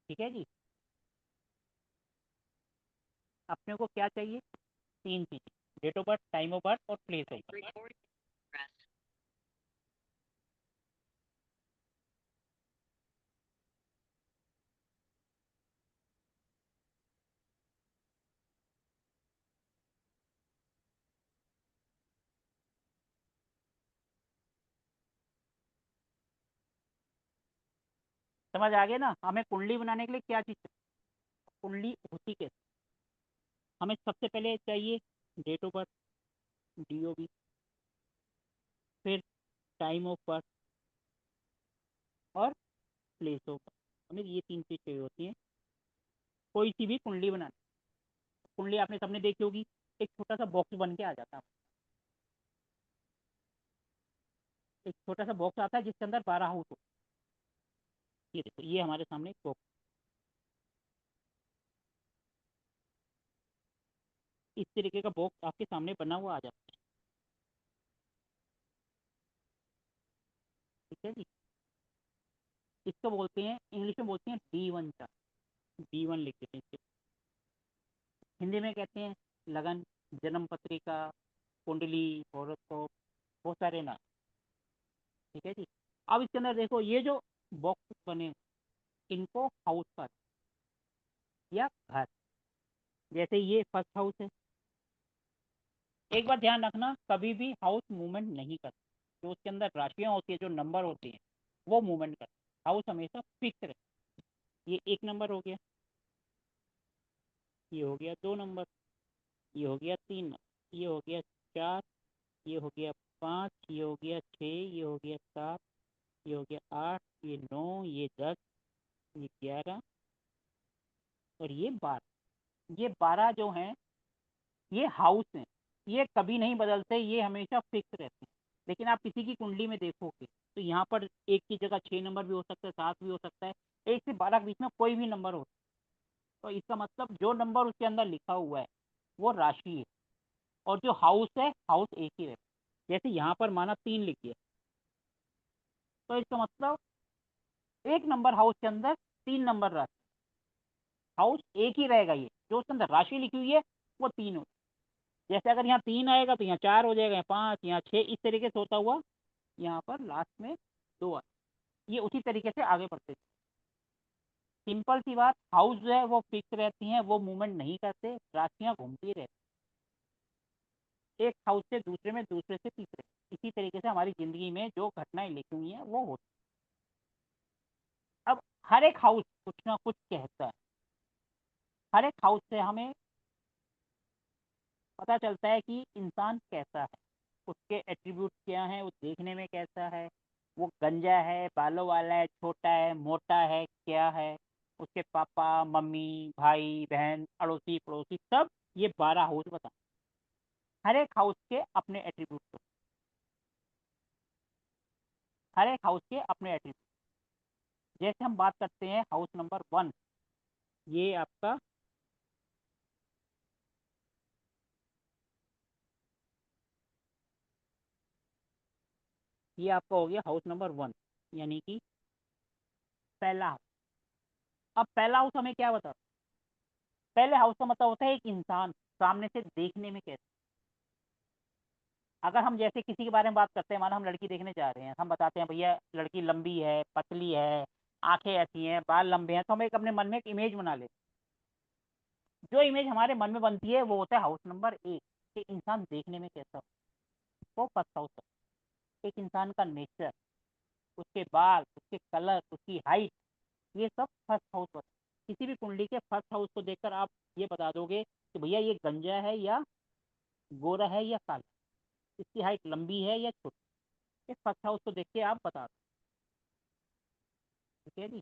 S2: ठीक है जी। अपने को क्या चाहिए? 3 चीज़ें, date of birth, time of birth और प्लेस ऑफ बर्थ। समझ आ गया ना? हमें कुंडली बनाने के लिए क्या चीज़ चाहिए, कुंडली होती कैसे? हमें सबसे पहले चाहिए डेट ऑफ बर्थ, DOB, फिर टाइम ऑफ बर्थ और प्लेस ऑफ बर्थ। हमें ये 3 चीज़ चाहिए होती हैं कोई सी भी कुंडली बनाने। कुंडली आपने सबने देखी होगी, एक छोटा सा बॉक्स बन के आ जाता है। एक छोटा सा बॉक्स आता है जिसके अंदर 12 हाउस हो। ये देखो, ये हमारे सामने एक बॉक्स, इस तरीके का बॉक्स आपके सामने बना हुआ आ जाता है। ठीक है जी, इसको बोलते हैं, इंग्लिश में बोलते हैं D1 चार्ट। D1 लिख देते हैं इसके। हिंदी में कहते हैं लगन, जन्म पत्रिका, कुंडली, हॉरोस्कोप, बहुत सारे नाम। ठीक है जी। अब इसके अंदर देखो, ये जो बॉक्स बने इनको हाउस का या घर, जैसे ये फर्स्ट हाउस है। एक बात ध्यान रखना, कभी भी हाउस मूवमेंट नहीं करता। जो उसके अंदर राशियां होती है, जो नंबर होते हैं, वो मूवमेंट करते। हाउस हमेशा फिक्स रहता है। ये 1 नंबर हो गया, ये हो गया 2 नंबर, ये हो गया 3 नंबर, ये हो गया 4, ये हो गया 5, ये हो गया 6, ये हो गया 7, ये हो गया 8, ये 9, ये 10, ये 11 और ये 12। ये 12 जो हैं ये हाउस हैं। ये कभी नहीं बदलते, ये हमेशा फिक्स रहते हैं। लेकिन आप किसी की कुंडली में देखोगे तो यहाँ पर 1 की जगह 6 नंबर भी हो सकता है, 7 भी हो सकता है, 1 से 12 के बीच में कोई भी नंबर हो। तो इसका मतलब जो नंबर उसके अंदर लिखा हुआ है वो राशि है, और जो हाउस है, हाउस एक ही रहता है। जैसे यहाँ पर माना 3 लिख दिया, तो इसका मतलब 1 नंबर हाउस के अंदर 3 नंबर राशि, हाउस एक ही रहेगा। ये जो उसके अंदर राशि लिखी हुई है वो 3 हो। जैसे अगर यहाँ 3 आएगा तो यहाँ 4 हो जाएगा, यहाँ 5, यहाँ 6, इस तरीके से होता हुआ यहाँ पर लास्ट में 2 आ। ये उसी तरीके से आगे बढ़ते। सिंपल सी बात, हाउस जो है वो फिक्स रहती हैं, वो मूवमेंट नहीं करते, राशियाँ घूमती रहती, एक हाउस से दूसरे में, दूसरे से तीसरे। इसी तरीके से हमारी ज़िंदगी में जो घटनाएं लिखी हुई हैं वो होती। अब हर एक हाउस कुछ ना कुछ कहता है। हर एक हाउस से हमें पता चलता है कि इंसान कैसा है, उसके एट्रीब्यूट क्या हैं, वो देखने में कैसा है, वो गंजा है, बालों वाला है, छोटा है, मोटा है, क्या है, उसके पापा मम्मी भाई बहन अड़ोसी पड़ोसी सब, ये 12 हाउस बता। हर एक हाउस के अपने एट्रीब्यूट, हर एक हाउस के अपने एट्रीब्यूट। जैसे हम बात करते हैं हाउस नंबर 1, ये आपका ये आपका हो गया हाउस नंबर 1, यानी कि पहला हाउस। अब पहला हाउस हमें क्या बताता है? पहले हाउस का मतलब होता है एक इंसान सामने से देखने में कैसा। अगर हम जैसे किसी के बारे में बात करते हैं, मानो हम लड़की देखने जा रहे हैं, हम बताते हैं भैया लड़की लंबी है, पतली है, आंखें ऐसी हैं, बाल लंबे हैं, तो हम एक अपने मन में एक इमेज बना लेते हैं। जो इमेज हमारे मन में बनती है वो होता है हाउस नंबर 1, कि इंसान देखने में कैसा हो, वो फर्स्ट हाउस है। एक इंसान का नेचर, उसके बाल, उसके कलर, उसकी हाइट, ये सब फर्स्ट हाउस होता है। किसी भी कुंडली के फर्स्ट हाउस को देखकर आप ये बता दोगे कि भैया ये गंजा है या गोरा है या काला, इसकी हाइट लंबी है या छोटी। ये फर्स्ट हाउस को देख के आप बता दो। ठीक है जी।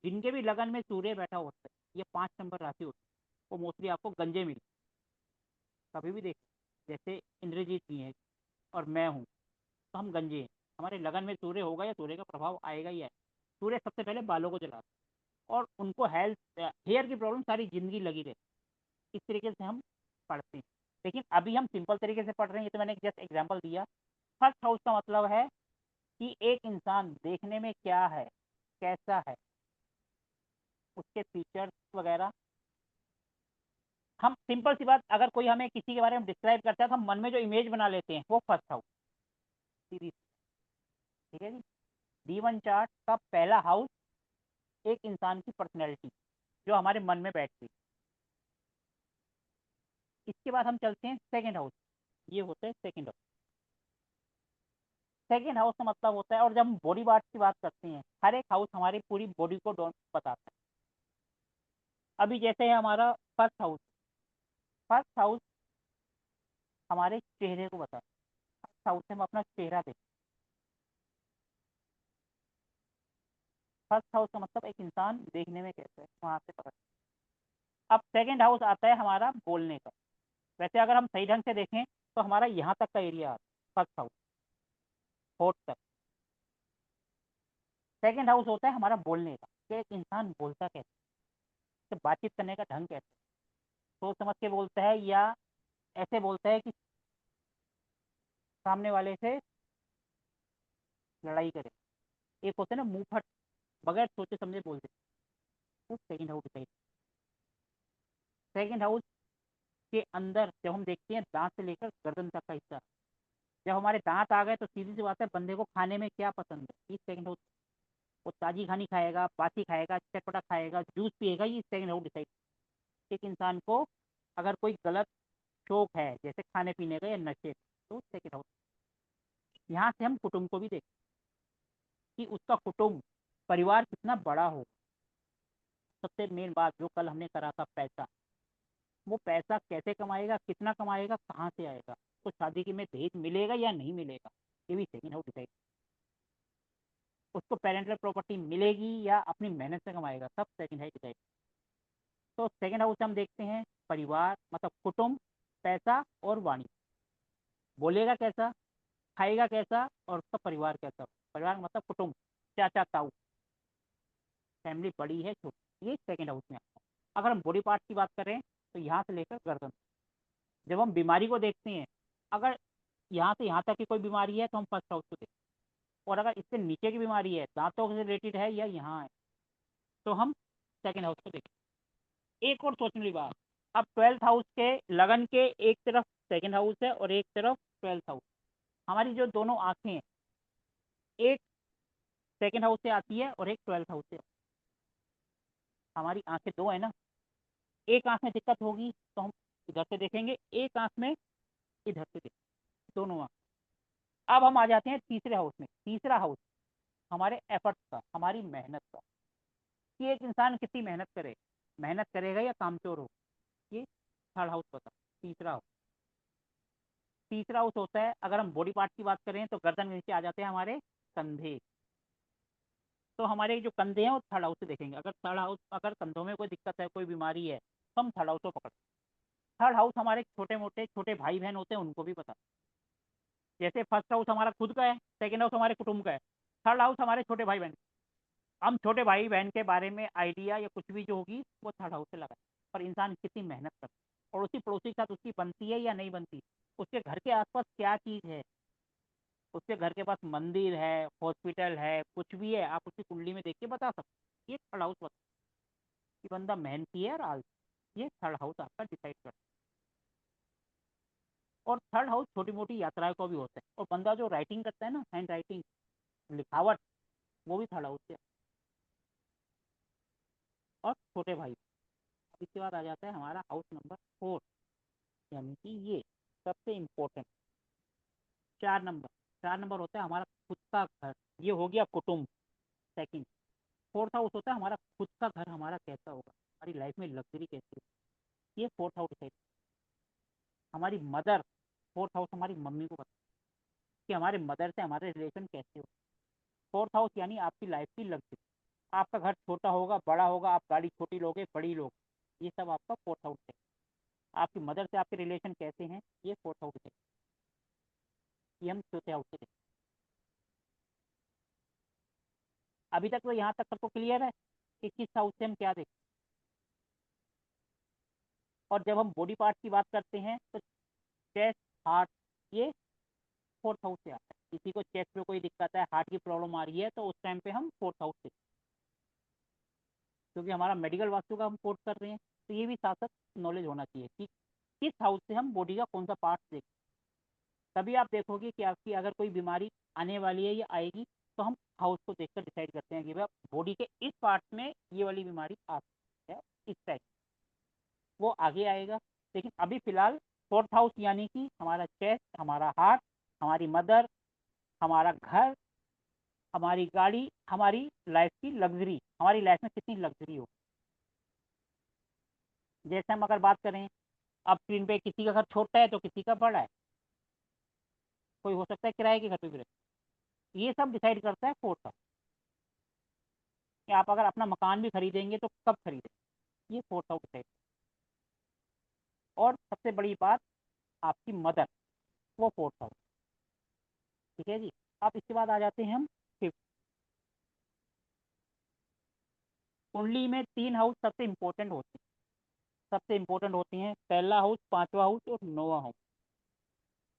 S2: जिनके भी लगन में सूर्य बैठा होता है, ये 5 नंबर राशि होती है, वो मोस्टली आपको गंजे मिले। कभी भी देख, जैसे इंद्रजीत जी हैं और मैं हूँ, तो हम गंजे हैं, हमारे लगन में सूर्य होगा या सूर्य का प्रभाव आएगा ही आएगा। सूर्य सबसे पहले बालों को जलाता है, और उनको हेल्थ हेयर की प्रॉब्लम सारी जिंदगी लगी रहती है। इस तरीके से हम पढ़ते हैं। लेकिन अभी हम सिंपल तरीके से पढ़ रहे हैं, ये तो मैंने जस्ट एग्जाम्पल दिया। फर्स्ट हाउस का मतलब है कि एक इंसान देखने में क्या है, कैसा है, उसके फीचर्स वगैरह, हम सिंपल सी बात, अगर कोई हमें किसी के बारे में डिस्क्राइब करता है तो हम मन में जो इमेज बना लेते हैं वो फर्स्ट हाउस, सीरीज। ठीक है जी। D1 चार्ट का पहला हाउस एक इंसान की पर्सनैलिटी जो हमारे मन में बैठती है। इसके बाद हम चलते हैं सेकेंड हाउस। ये होता है सेकेंड हाउस। सेकेंड हाउस का मतलब होता है, और जब हम बॉडी पार्ट की बात करते हैं, हर एक हाउस हमारी पूरी बॉडी को बताता है। अभी जैसे है हमारा फर्स्ट हाउस, फर्स्ट हाउस हमारे चेहरे को बताता है। फर्स्ट हाउस से हम अपना चेहरा देखते हैं। फर्स्ट हाउस का मतलब एक इंसान देखने में कैसा है, वहां से पता। अब सेकेंड हाउस आता है हमारा बोलने का। वैसे अगर हम सही ढंग से देखें तो हमारा यहाँ तक का एरिया आता है फर्स्ट हाउस, होठ तक। सेकेंड हाउस होता है हमारा बोलने का, कि एक इंसान बोलता कैसे, तो बातचीत करने का ढंग कैसे, सोच समझ के बोलता है या ऐसे बोलता है कि सामने वाले से लड़ाई करे। एक होता है ना मुंह फट, बगैर सोचे समझे बोल दे, वो सेकेंड हाउस है। सेकेंड हाउस के अंदर जब हम देखते हैं दांत से लेकर गर्दन तक का हिस्सा, जब हमारे दांत आ गए तो सीधी सी बात है बंदे को खाने में क्या पसंद है, ये सेकेंड हाउस। वो ताजी खानी खाएगा, बासी खाएगा, चटपटा खाएगा, जूस पिएगा, ये सेकेंड हाउस डिसाइड। एक इंसान को अगर कोई गलत शौक है जैसे खाने पीने का या नशे का, तो सेकेंड हाउस। यहाँ से हम कुटुंब को भी देखते हैं कि उसका कुटुंब परिवार कितना बड़ा हो। सबसे मेन बात जो कल हमने करा था, पैसा, वो पैसा कैसे कमाएगा, कितना कमाएगा, कहाँ से आएगा, तो शादी के में दहेज मिलेगा या नहीं मिलेगा, ये भी सेकेंड हाउस डिसाइड। उसको पेरेंटल प्रॉपर्टी मिलेगी या अपनी मेहनत से कमाएगा, सब सेकेंड हाउस डिसाइड। तो सेकेंड हाउस हम देखते हैं परिवार मतलब कुटुंब, पैसा और वाणी। बोलेगा कैसा, खाएगा कैसा, और उसका परिवार कैसा। परिवार मतलब कुटुंब, चाचा ताऊ, फैमिली बड़ी है छोटी, ये सेकेंड हाउस में आता है। अगर हम बॉडी पार्ट की बात करें तो यहाँ से लेकर गर्दन, जब हम बीमारी को देखते हैं, अगर यहाँ से यहाँ तक की कोई बीमारी है तो हम फर्स्ट हाउस को देखते हैं, और अगर इससे नीचे की बीमारी है, दांतों से रिलेटेड है या यहाँ है, तो हम सेकेंड हाउस को देखते हैं। एक और सोचने वाली बात, अब 12th हाउस के लगन के एक तरफ सेकेंड हाउस है और एक तरफ 12th हाउस। हमारी जो दोनों आंखें हैं, एक सेकेंड हाउस से आती है और एक 12th हाउस से। हमारी आंखें दो है ना, एक आंख में दिक्कत होगी तो हम इधर से देखेंगे, एक आंख में इधर से देखेंगे, दोनों आंख। अब हम आ जाते हैं तीसरे हाउस में। तीसरा हाउस हमारे एफर्ट्स का, हमारी मेहनत का, कि एक इंसान कितनी मेहनत करे, मेहनत करेगा या कामचोर हो, ये थर्ड हाउस बता। तीसरा हाउस, तीसरा हाउस होता है, अगर हम बॉडी पार्ट की बात करें तो गर्दन के नीचे आ जाते हैं हमारे कंधे। तो हमारे जो कंधे हैं वो थर्ड हाउस से देखेंगे। अगर थर्ड हाउस, अगर कंधों में कोई दिक्कत है, कोई बीमारी है, तो हम थर्ड हाउस को पकड़ते हैं। थर्ड हाउस हमारे छोटे मोटे छोटे भाई बहन होते हैं, उनको भी पता। जैसे फर्स्ट हाउस हमारा खुद का है, सेकेंड हाउस हमारे कुटुंब का है, थर्ड हाउस हमारे छोटे भाई बहन। हम छोटे भाई बहन के बारे में आइडिया या कुछ भी जो होगी वो थर्ड हाउस से लगाए, पर इंसान कितनी मेहनत करता है, और उसी पड़ोसी के साथ उसकी बनती है या नहीं बनती, उसके घर के आसपास क्या चीज़ है, उसके घर के पास मंदिर है, हॉस्पिटल है, कुछ भी है, आप उसकी कुंडली में देख के बता सकते। ये थर्ड हाउस बता कि बंदा मेहनती है और आलसी। ये थर्ड हाउस आपका डिसाइड करता है। और थर्ड हाउस छोटी मोटी यात्राओं को भी होता है, और बंदा जो राइटिंग करता है ना, हैंड राइटिंग, लिखावट, वो भी थर्ड हाउस से। और छोटे भाई, इसके बाद आ जाता है हमारा हाउस नंबर 4, यानी कि ये सबसे इम्पोर्टेंट। 4 नंबर, 4 नंबर होता है हमारा खुद का घर, ये हो गया कुटुंब सेकंड। फोर्थ हाउस होता है हमारा खुद का घर, हमारा कैसा होगा, हमारी लाइफ में लग्जरी कैसी होगी, ये फोर्थ हाउस है। हमारी मदर, फोर्थ हाउस हमारी मम्मी को पता कि हमारे मदर से हमारे रिलेशन कैसे हो। फोर्थ हाउस यानी आपकी लाइफ की लग्जरी। आपका घर छोटा होगा, बड़ा होगा, आप गाड़ी छोटी लोगे, बड़ी लोगे, ये सब आपका फोर्थ हाउस है। आपकी मदर से आपके रिलेशन कैसे हैं, ये फोर्थ हाउस है। ये हम चौथे हाउस से देखते हैं। अभी तक तो यहाँ तक सबको क्लियर है कि किस हाउस से हम क्या देखते हैं। और जब हम बॉडी पार्ट की बात करते हैं तो चेस्ट, हार्ट, ये फोर्थ हाउस से आता है। किसी को चेस्ट में कोई दिक्कत है, हार्ट की प्रॉब्लम आ रही है, तो उस टाइम पे हम फोर्थ हाउस से, क्योंकि हमारा मेडिकल वास्तु का हम कोर्स कर रहे हैं, तो ये भी साथ साथ नॉलेज होना चाहिए कि किस हाउस से हम बॉडी का कौन सा पार्ट देखें। तभी आप देखोगे कि आपकी अगर कोई बीमारी आने वाली है या आएगी तो हम हाउस को देखकर डिसाइड करते हैं कि भाई बॉडी के इस पार्ट में ये वाली बीमारी आ सकती है, इस टाइप वो आगे आएगा। लेकिन अभी फिलहाल फोर्थ हाउस यानी कि हमारा चेस्ट, हमारा हार्ट, हमारी मदर, हमारा घर, हमारी गाड़ी, हमारी लाइफ की लग्जरी, हमारी लाइफ में कितनी लग्जरी हो। जैसे हम अगर बात करें, अब स्क्रीन पे किसी का घर छोटा है तो किसी का बड़ा है, कोई हो सकता है किराए के घर पे भी रहे। ये सब डिसाइड करता है फोर्थ हाउस कि आप अगर अपना मकान भी खरीदेंगे तो कब खरीदेंगे, ये फोर्थ हाउस डिसाइड। और सबसे बड़ी बात, आपकी मदर, वो फोर्थ हाउस। ठीक है जी। अब इसके बाद आ जाते हैं हम फिफ्थ। कुंडली में 3 हाउस सबसे इम्पोर्टेंट होते हैं, सबसे इम्पोर्टेंट होते हैं, पहला हाउस, पांचवा हाउस और 9वां हाउस।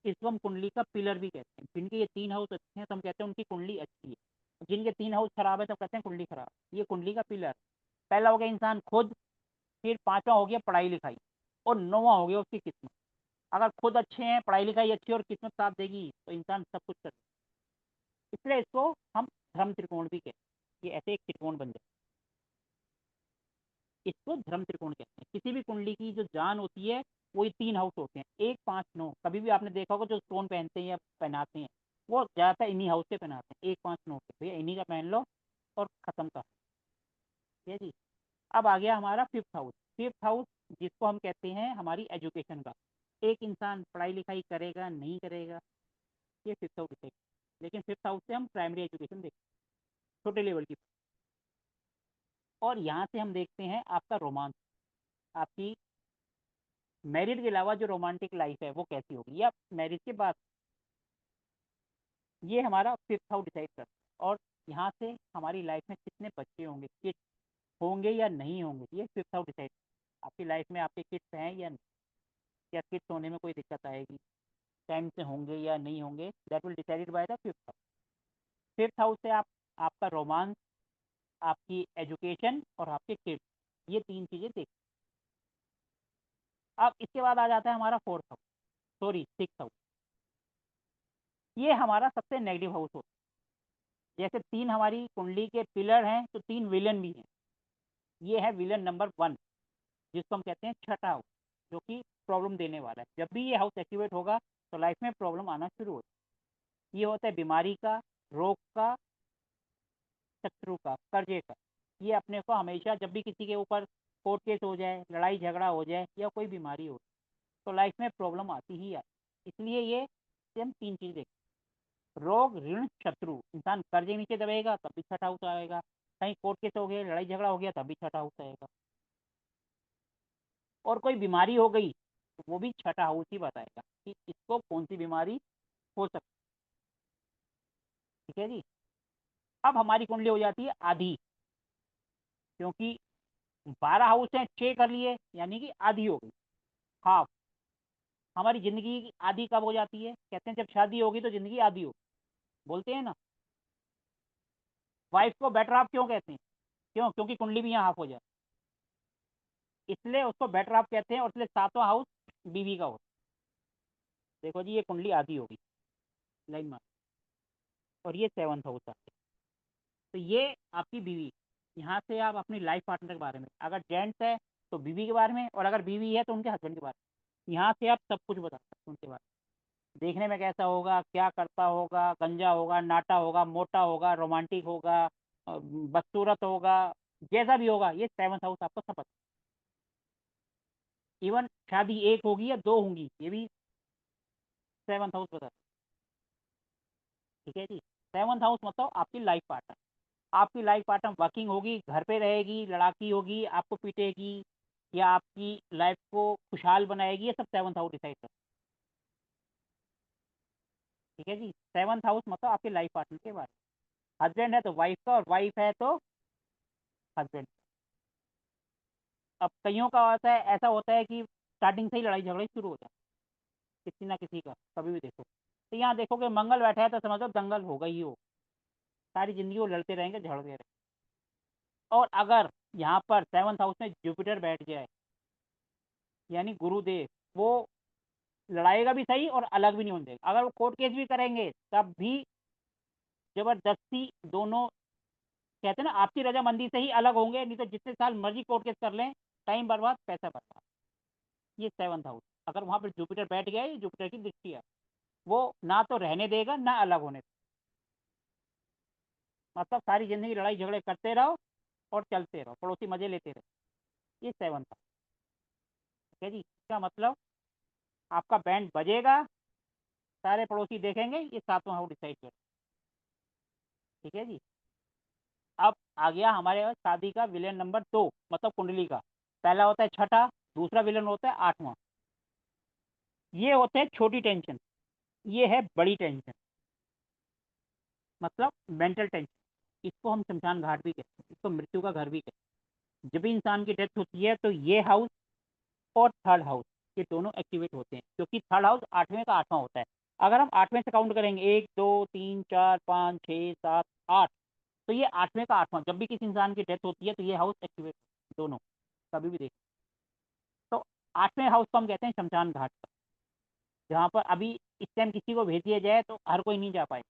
S2: इसको हम कुंडली का पिलर भी कहते हैं। जिनके ये 3 हाउस अच्छे हैं तो हम कहते हैं उनकी कुंडली अच्छी है, जिनके 3 हाउस खराब है तो कहते हैं कुंडली खराब। ये कुंडली का पिलर। पहला हो गया इंसान खुद, फिर पांचवा हो गया पढ़ाई लिखाई, और 9वां हो गया उसकी किस्मत। अगर खुद अच्छे हैं, पढ़ाई लिखाई अच्छी और किस्मत साथ देगी तो इंसान सब कुछ कर। इसलिए इसको हम धर्म त्रिकोण भी कहते हैं। ये ऐसे एक त्रिकोण बन जाए, इसको धर्म त्रिकोण कहते हैं। किसी भी कुंडली की जो जान होती है वो ये 3 हाउस होते हैं, 1, 5, 9। कभी भी आपने देखा होगा जो स्टोन पहनते हैं या पहनाते हैं वो ज़्यादातर इन्हीं हाउस से पहनाते हैं, 1, 5, 9 के। भैया इन्हीं का पहन लो और ख़त्म का। ठीक है जी। अब आ गया हमारा फिफ्थ हाउस। फिफ्थ हाउस जिसको हम कहते हैं हमारी एजुकेशन का। एक इंसान पढ़ाई लिखाई करेगा नहीं करेगा, ये फिफ्थ हाउस डिसाइड। लेकिन फिफ्थ हाउस से हम प्राइमरी एजुकेशन देखते हैं, छोटे लेवल की। और यहाँ से हम देखते हैं आपका रोमांस, आपकी मैरिड के अलावा जो रोमांटिक लाइफ है वो कैसी होगी, या मैरिज के बाद। ये हमारा फिफ्थ हाउस डिसाइड करता है। और यहाँ से हमारी लाइफ में कितने बच्चे होंगे, किड्स होंगे या नहीं होंगे, ये फिफ्थ हाउस डिसाइड। आपकी लाइफ में आपके किड्स हैं या नहीं, या किड्स होने में कोई दिक्कत आएगी, टाइम से होंगे या नहीं होंगे, that will decided by the fifth house. Fifth house से आप आपका रोमांस, आपकी एजुकेशन और आपके किड्स, ये 3 चीज़ें देख। अब इसके बाद आ जाता है हमारा fourth house, sorry sixth house. ये हमारा सबसे नेगेटिव हाउस होता है। जैसे 3 हमारी कुंडली के पिलर हैं तो 3 विलन भी हैं। ये है विलन नंबर 1, जिसको हम कहते हैं छठा हाउस, जो कि प्रॉब्लम देने वाला है। जब भी ये हाउस एक्टिवेट होगा तो लाइफ में प्रॉब्लम आना शुरू होती है। ये होता है बीमारी का, रोग का, शत्रु का, कर्जे का। ये अपने को हमेशा जब भी किसी के ऊपर कोर्ट केस हो जाए, लड़ाई झगड़ा हो जाए या कोई बीमारी हो तो लाइफ में प्रॉब्लम आती ही आती। इसलिए ये से हम 3 चीज़ देखते हैं, रोग, ऋण, शत्रु। इंसान कर्जे नीचे दबेगा तब भी छठा हाउस आएगा, कहीं कोर्ट केस हो गया, लड़ाई झगड़ा हो गया तब भी छठा हाउस आएगा, और कोई बीमारी हो गई तो वो भी छठा हाउस ही बताएगा कि इसको कौन सी बीमारी हो सकती है। ठीक है जी। अब हमारी कुंडली हो जाती है आधी, क्योंकि 12 हाउस हैं, 6 कर लिए यानी कि आधी हो गई, हाफ। हमारी जिंदगी की आधी कब हो जाती है, कहते हैं जब शादी होगी तो जिंदगी आधी हो, बोलते हैं ना। वाइफ को बेटर हाफ क्यों कहते हैं, क्यों, क्योंकि कुंडली भी यहाँ हाफ हो जाए, इसलिए उसको बेटर हाफ कहते हैं। और इसलिए 7वां हाउस बीवी का होता है। देखो जी ये कुंडली आधी होगी, लाइन मार, और ये 7th हाउस आता है। तो ये आपकी बीवी। यहाँ से आप अपनी लाइफ पार्टनर के बारे में, अगर जेंट्स है तो बीवी के बारे में, और अगर बीवी है तो उनके हस्बैंड के बारे में। यहाँ से आप सब कुछ बता सकते हैं उनके बारे में, देखने में कैसा होगा, क्या करता होगा, गंजा होगा, नाटा होगा, मोटा होगा, रोमांटिक होगा, बदसूरत होगा, जैसा भी होगा, ये 7th हाउस आपको सब पता। इवन शादी 1 होगी या 2 होंगी ये भी 7th हाउस बता। ठीक है जी। 7th हाउस मतलब आपकी लाइफ पार्टनर। आपकी लाइफ पार्टनर वर्किंग होगी, घर पे रहेगी, लड़ाकी होगी, आपको पीटेगी, या आपकी लाइफ को खुशहाल बनाएगी, ये सब 7th हाउस डिसाइड करता है। ठीक है जी। 7th हाउस मतलब आपके लाइफ पार्टनर के बारे में। हस्बैंड है तो वाइफ का, और वाइफ है तो हस्बैंड। अब कईयों का होता है, ऐसा होता है कि स्टार्टिंग से ही लड़ाई झगड़े शुरू हो जाए किसी ना किसी का, कभी भी देखो। तो यहाँ देखोगे मंगल बैठा है तो समझो दंगल होगा ही हो, सारी जिंदगी वो लड़ते रहेंगे, झगड़ते रहेंगे। और अगर यहाँ पर 7th हाउस में जुपिटर बैठ जाए यानी गुरुदेव, वो लड़ाएगा भी सही और अलग भी नहीं होने देगा। अगर वो कोर्ट केस भी करेंगे तब भी जबरदस्ती दोनों, कहते हैं ना, आपसी रजामंदी से ही अलग होंगे, नहीं तो जितने साल मर्जी कोर्ट केस कर लें, टाइम बर्बाद, पैसा बर्बाद। ये 7th हाउस, अगर वहां पर जुपिटर बैठ गया, ये जुपिटर की दृष्टि है, वो ना तो रहने देगा ना अलग होने देगा। मतलब सारी जिंदगी लड़ाई झगड़े करते रहो और चलते रहो, पड़ोसी मजे लेते रहो। ये 7th हाउस। ठीक है जी, इसका मतलब आपका बैंड बजेगा, सारे पड़ोसी देखेंगे, ये 7वां हाउस डिसाइड कर। ठीक है जी। अब आ गया हमारे पास शादी का विलेन नंबर 2, मतलब कुंडली का। पहला होता है छठा, दूसरा विलेन होता है 8वां। ये होते हैं छोटी टेंशन, ये है बड़ी टेंशन, मतलब मेंटल टेंशन। इसको हम शमशान घाट भी कहते हैं, इसको मृत्यु का घर भी कहते हैं। जब भी इंसान की डेथ होती है तो ये हाउस और 3rd हाउस, ये दोनों एक्टिवेट होते हैं, क्योंकि 3rd हाउस 8वें का 8वां होता है। अगर हम 8वें से काउंट करेंगे, 1 2 3 4 5 6 7 8, तो ये 8वें का 8वां, जब भी किसी इंसान की डेथ होती है तो ये हाउस एक्टिवेट दोनों, कभी भी देख। तो 8वें हाउस को हम कहते हैं शमशान घाट का, जहाँ पर अभी इस टाइम किसी को भेज दिया जाए तो हर कोई नहीं जा पाएगा,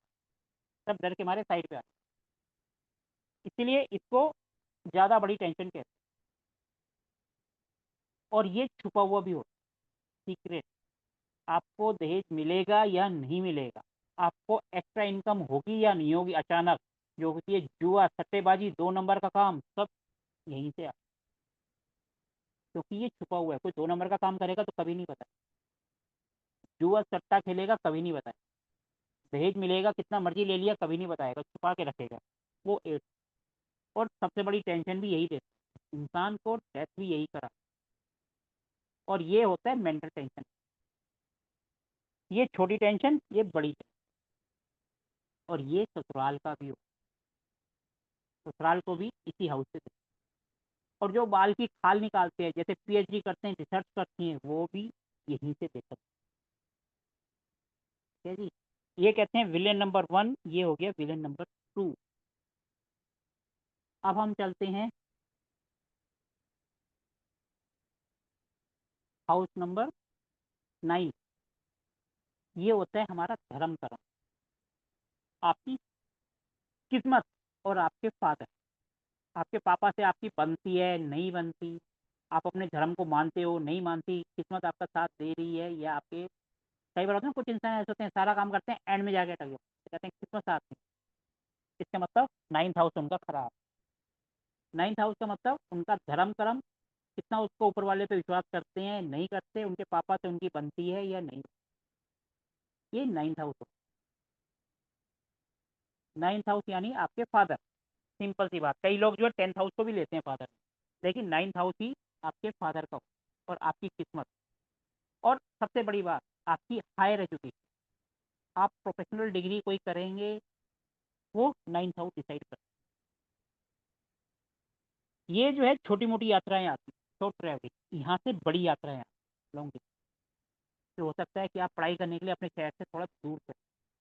S2: सब डर के मारे साइड पे आ। इसीलिए इसको ज़्यादा बड़ी टेंशन कहते हैं। और ये छुपा हुआ भी होता है, सीक्रेट। आपको दहेज मिलेगा या नहीं मिलेगा, आपको एक्स्ट्रा इनकम होगी या नहीं होगी, अचानक जो होती है जुआ सट्टेबाजी 2 नंबर का काम, सब यहीं से क्योंकि ये छुपा हुआ है। कोई 2 नंबर का काम करेगा तो कभी नहीं बताए, जुआ सट्टा खेलेगा कभी नहीं बताए, दहेज मिलेगा कितना मर्जी ले लिया कभी नहीं बताएगा, छुपा के रखेगा वो 8। और सबसे बड़ी टेंशन भी यही देता है इंसान को, डेथ भी यही करा। और ये होता है मेंटल टेंशन, ये छोटी टेंशन, ये बड़ी टेंशन। और ये ससुराल का भी हो, ससुराल को भी इसी हाउस से देते हैं। और जो बाल की खाल निकालते हैं, जैसे पीएचडी करते हैं, रिसर्च करती हैं, वो भी यहीं से देते हैं। ठीक है जी, ये कहते हैं विलेन नंबर 1, ये हो गया विलेन नंबर 2। अब हम चलते हैं हाउस नंबर 9। ये होता है हमारा धर्म कर्म, आपकी किस्मत और आपके फादर। आपके पापा से आपकी बनती है नहीं बनती, आप अपने धर्म को मानते हो नहीं मानती, किस्मत आपका साथ दे रही है या आपके। कई बार होता है ना, कुछ इंसान ऐसे होते हैं सारा काम करते हैं, एंड में जाके अटक जाते हैं, कहते हैं किस्मत साथ नहीं। इसका मतलब 9th हाउस उनका खराब। 9th हाउस का मतलब उनका धर्म कर्म, कितना उसको ऊपर वाले पे विश्वास करते हैं नहीं करते, उनके पापा से उनकी बनती है या नहीं, ये 9th हाउस। 9th हाउस यानी आपके फादर। सिंपल सी बात, कई लोग जो है 10th हाउस को भी लेते हैं फादर, लेकिन 9th हाउस ही आपके फादर का हो, और आपकी किस्मत। और सबसे बड़ी बात, आपकी हायर एजुकेशन, आप प्रोफेशनल डिग्री कोई करेंगे, वो 9th हाउस डिसाइड कर। ये जो है छोटी मोटी यात्राएं आती हैं, शॉर्ट ट्रैवलिंग, यहाँ से बड़ी यात्राएं आती लॉन्ग। तो हो सकता है कि आप पढ़ाई करने के लिए अपने शहर से थोड़ा दूर करें,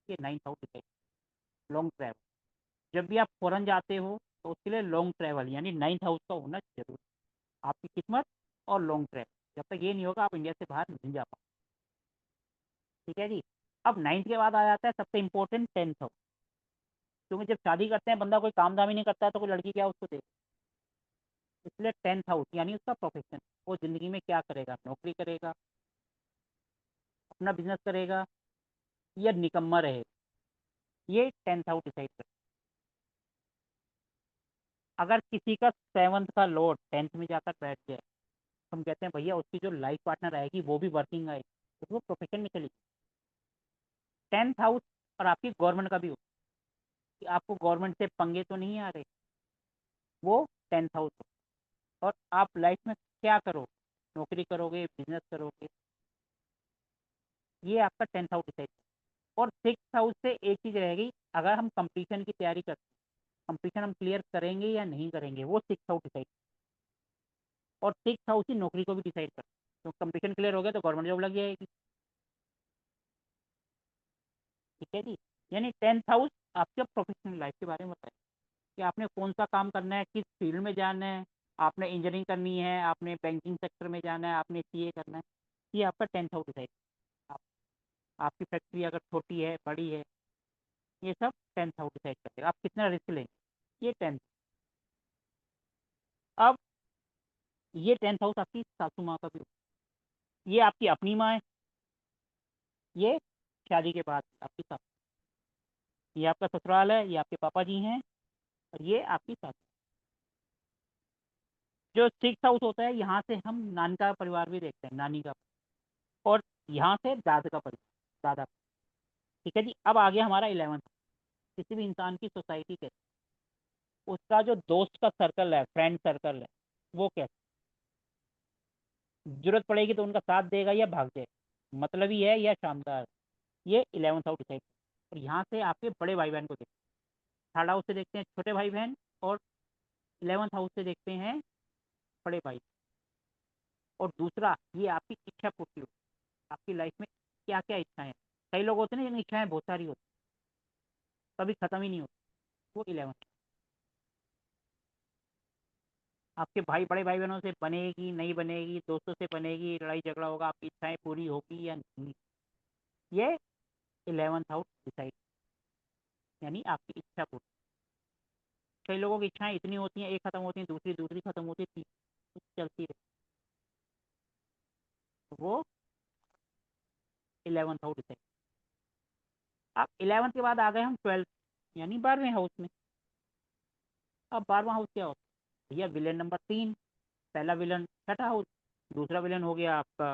S2: ये 9th house decide, long travel. जब भी आप फॉरेन जाते हो तो उसके लिए लॉन्ग ट्रैवल यानी 9th हाउस का होना जरूरी, आपकी किस्मत और लॉन्ग ट्रैवल। जब तक ये नहीं होगा आप इंडिया से बाहर नहीं जा पाओगे। ठीक है जी। अब 9th के बाद आ जाता है सबसे इंपॉर्टेंट 10th हाउस, क्योंकि जब शादी करते हैं बंदा कोई काम धाम ही नहीं करता है तो कोई लड़की क्या उसको दे। इसलिए 10th हाउस यानी उसका प्रोफेशन, वो जिंदगी में क्या करेगा, नौकरी करेगा, अपना बिजनेस करेगा, या निकम्मा रहेगा, ये 10th हाउस डिसाइड कर। अगर किसी का 7th का लॉर्ड 10th में जाकर बैठ जाए, हम कहते हैं भैया उसकी जो लाइफ पार्टनर आएगी वो भी वर्किंग आएगी, तो वो प्रोफेशन में चली। 10th हाउस और आपकी गवर्नमेंट का भी हो, कि आपको गवर्नमेंट से पंगे तो नहीं आ रहे, वो 10th हाउस हो। और आप लाइफ में क्या करो, नौकरी करोगे, बिजनेस करोगे, ये आपका 10th हाउस डिसाइड। और 6th हाउस से एक चीज रहेगी, अगर हम कंपटीशन की तैयारी करते हैं, कंपटीशन हम क्लियर करेंगे या नहीं करेंगे, वो 6th हाउस डिसाइड। और 6th हाउस ही नौकरी को भी डिसाइड करता है, तो कंपटीशन क्लियर हो गया तो गवर्नमेंट जॉब लग जाएगी। ठीक है जी। यानी 10th हाउस आपके प्रोफेशनल लाइफ के बारे में बताए कि आपने कौन सा काम करना है, किस फील्ड में जाना है, आपने इंजीनियरिंग करनी है, आपने बैंकिंग सेक्टर में जाना है, आपने सीए करना है, ये आपका 10th हाउस डिसाइड। आप, आपकी फैक्ट्री अगर छोटी है बड़ी है, ये सब 10th हाउस डिसाइड करेगा आप कितना रिस्क लेंगे। ये 10th। अब ये 10th हाउस आपकी सासू माँ का भी होगा। ये आपकी अपनी माँ है, ये शादी के बाद आपकी सासू। ये आपका ससुराल है, ये आपके पापा जी हैं, और ये आपकी सासू। जो 6th हाउस होता है, यहाँ से हम नानी का परिवार भी देखते हैं, नानी का, और यहाँ से दादा का परिवार, दादा। ठीक है जी। अब आ गया हमारा 11th। किसी भी इंसान की सोसाइटी कैसे, उसका जो दोस्त का सर्कल है, फ्रेंड सर्कल है, वो कैसे, जरूरत पड़ेगी तो उनका साथ देगा या भाग जाएगा, मतलबी है या शानदार, ये 11th हाउस डिसाइड। और यहाँ से आपके बड़े भाई बहन को देखते हैं, 3rd हाउस से देखते हैं छोटे भाई बहन, और 11th हाउस से देखते हैं बड़े भाई। और दूसरा, ये आपकी इच्छा पूर्ति होती है, आपकी लाइफ में क्या क्या इच्छाएं हैं। कई लोग होते हैं ना जिनकी इच्छाएं बहुत सारी होती, कभी खत्म ही नहीं होती, वो 11th। आपके भाई, बड़े भाई बहनों से बनेगी नहीं बनेगी, दोस्तों से बनेगी, लड़ाई झगड़ा होगा, आपकी इच्छाएं पूरी होगी या नहीं, ये 11th हाउस डिसाइड, यानी आपकी इच्छा पूरी। कई लोगों की इच्छाएं इतनी होती हैं, एक खत्म होती है, दूसरी दूसरी खत्म होती है, तीसरी चलती रहती है, वो 11th हाउस डिसाइड। अब 11th के बाद आ गए हम 12th, यानी 12वें हाउस में। अब 12वां हाउस क्या होता है भैया? Villain number 3। पहला विलन 6ठा हाउस, दूसरा विलन हो गया आपका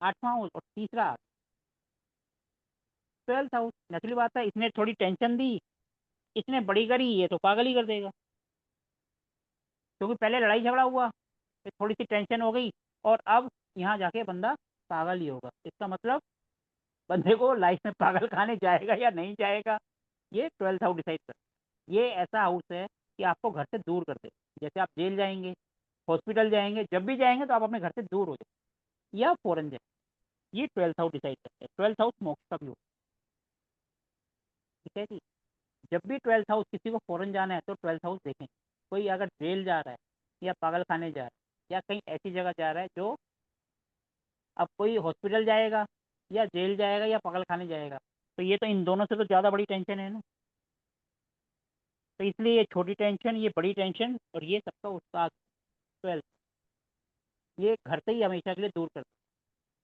S2: 8वां हाउस, और तीसरा 12th हाउस। नकली बात है, इसने थोड़ी टेंशन दी, इसने बड़ी करी, ये तो पागल ही कर देगा, क्योंकि पहले लड़ाई झगड़ा हुआ, फिर थोड़ी सी टेंशन हो गई, और अब यहाँ जाके बंदा पागल ही होगा। इसका मतलब बंदे को लाइफ में पागल खाने जाएगा या नहीं जाएगा, ये 12th हाउस डिसाइड कर। ये ऐसा हाउस है कि आपको घर से दूर कर दे। जैसे आप जेल जाएंगे, हॉस्पिटल जाएंगे, जब भी जाएंगे तो आप अपने घर से दूर हो जाए या फॉरेन जाए, ये 12th हाउस डिसाइड करते हैं। 12th हाउस मोक्ष का भी होता है। ठीक है जी। जब भी 12th हाउस, किसी को फॉरेन जाना है तो 12th हाउस देखें। कोई अगर जेल जा रहा है या पागल खाने जा रहा है या कहीं ऐसी जगह जा रहा है जो, अब कोई हॉस्पिटल जाएगा या जेल जाएगा या पागल खाने जाएगा, तो ये तो इन दोनों से तो ज़्यादा बड़ी टेंशन है ना। तो इसलिए ये छोटी टेंशन, ये बड़ी टेंशन, और ये सबका उस्ताद 12th, ये घर से ही हमेशा के लिए दूर कर।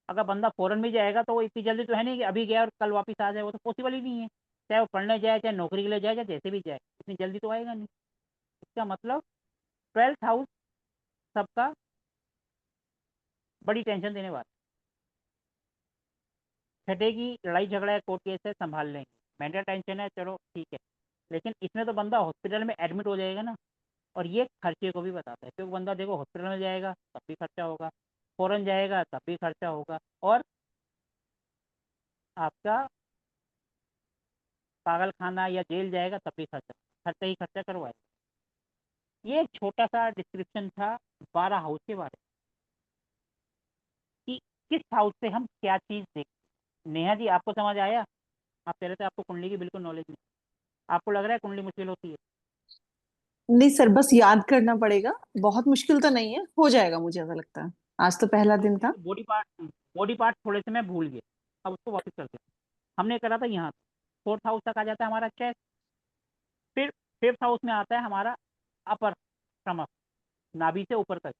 S2: अगर बंदा फॉरेन में जाएगा तो वो इतनी जल्दी तो है नहीं कि अभी गया और कल वापस आ जाए, वो तो पॉसिबल ही नहीं है। चाहे वो पढ़ने जाए, चाहे नौकरी के लिए जाए, चाहे जैसे भी जाए, इतनी जल्दी तो आएगा नहीं। इसका मतलब 12th हाउस सबका बड़ी टेंशन देने वाला। छठे की लड़ाई झगड़ा है, कोर्ट केस है, संभाल लेंगे, मेंटल टेंशन है, चलो ठीक है। लेकिन इसमें तो बंदा हॉस्पिटल में एडमिट हो जाएगा ना, और ये खर्चे को भी बताता है, क्योंकि बंदा देखो हॉस्पिटल में जाएगा तब भी खर्चा होगा, फॉरेन जाएगा तब भी खर्चा होगा, और आपका पागल खाना या जेल जाएगा तब भी खर्चा, खर्चा ही खर्चा करवाएगा। ये एक छोटा सा डिस्क्रिप्शन था 12 हाउस के बारे में, कि किस हाउस से हम क्या चीज़ देखते। नेहा जी, आपको समझ आया? आप कह रहे थे आपको कुंडली की बिल्कुल नॉलेज नहीं, आपको लग रहा है कुंडली मुश्किल होती है?
S5: नहीं सर, बस याद करना पड़ेगा। बहुत मुश्किल तो नहीं है, हो जाएगा, मुझे ऐसा लगता है। आज तो पहला दिन था।
S2: बॉडी पार्ट थोड़े से मैं भूल गया, अब उसको वापस करते हैं। हमने करा था यहाँ 4th हाउस तक आ जाता है हमारा चेस्ट, फिर 5th हाउस में आता है हमारा अपर स्टमक, नाभि से ऊपर तक।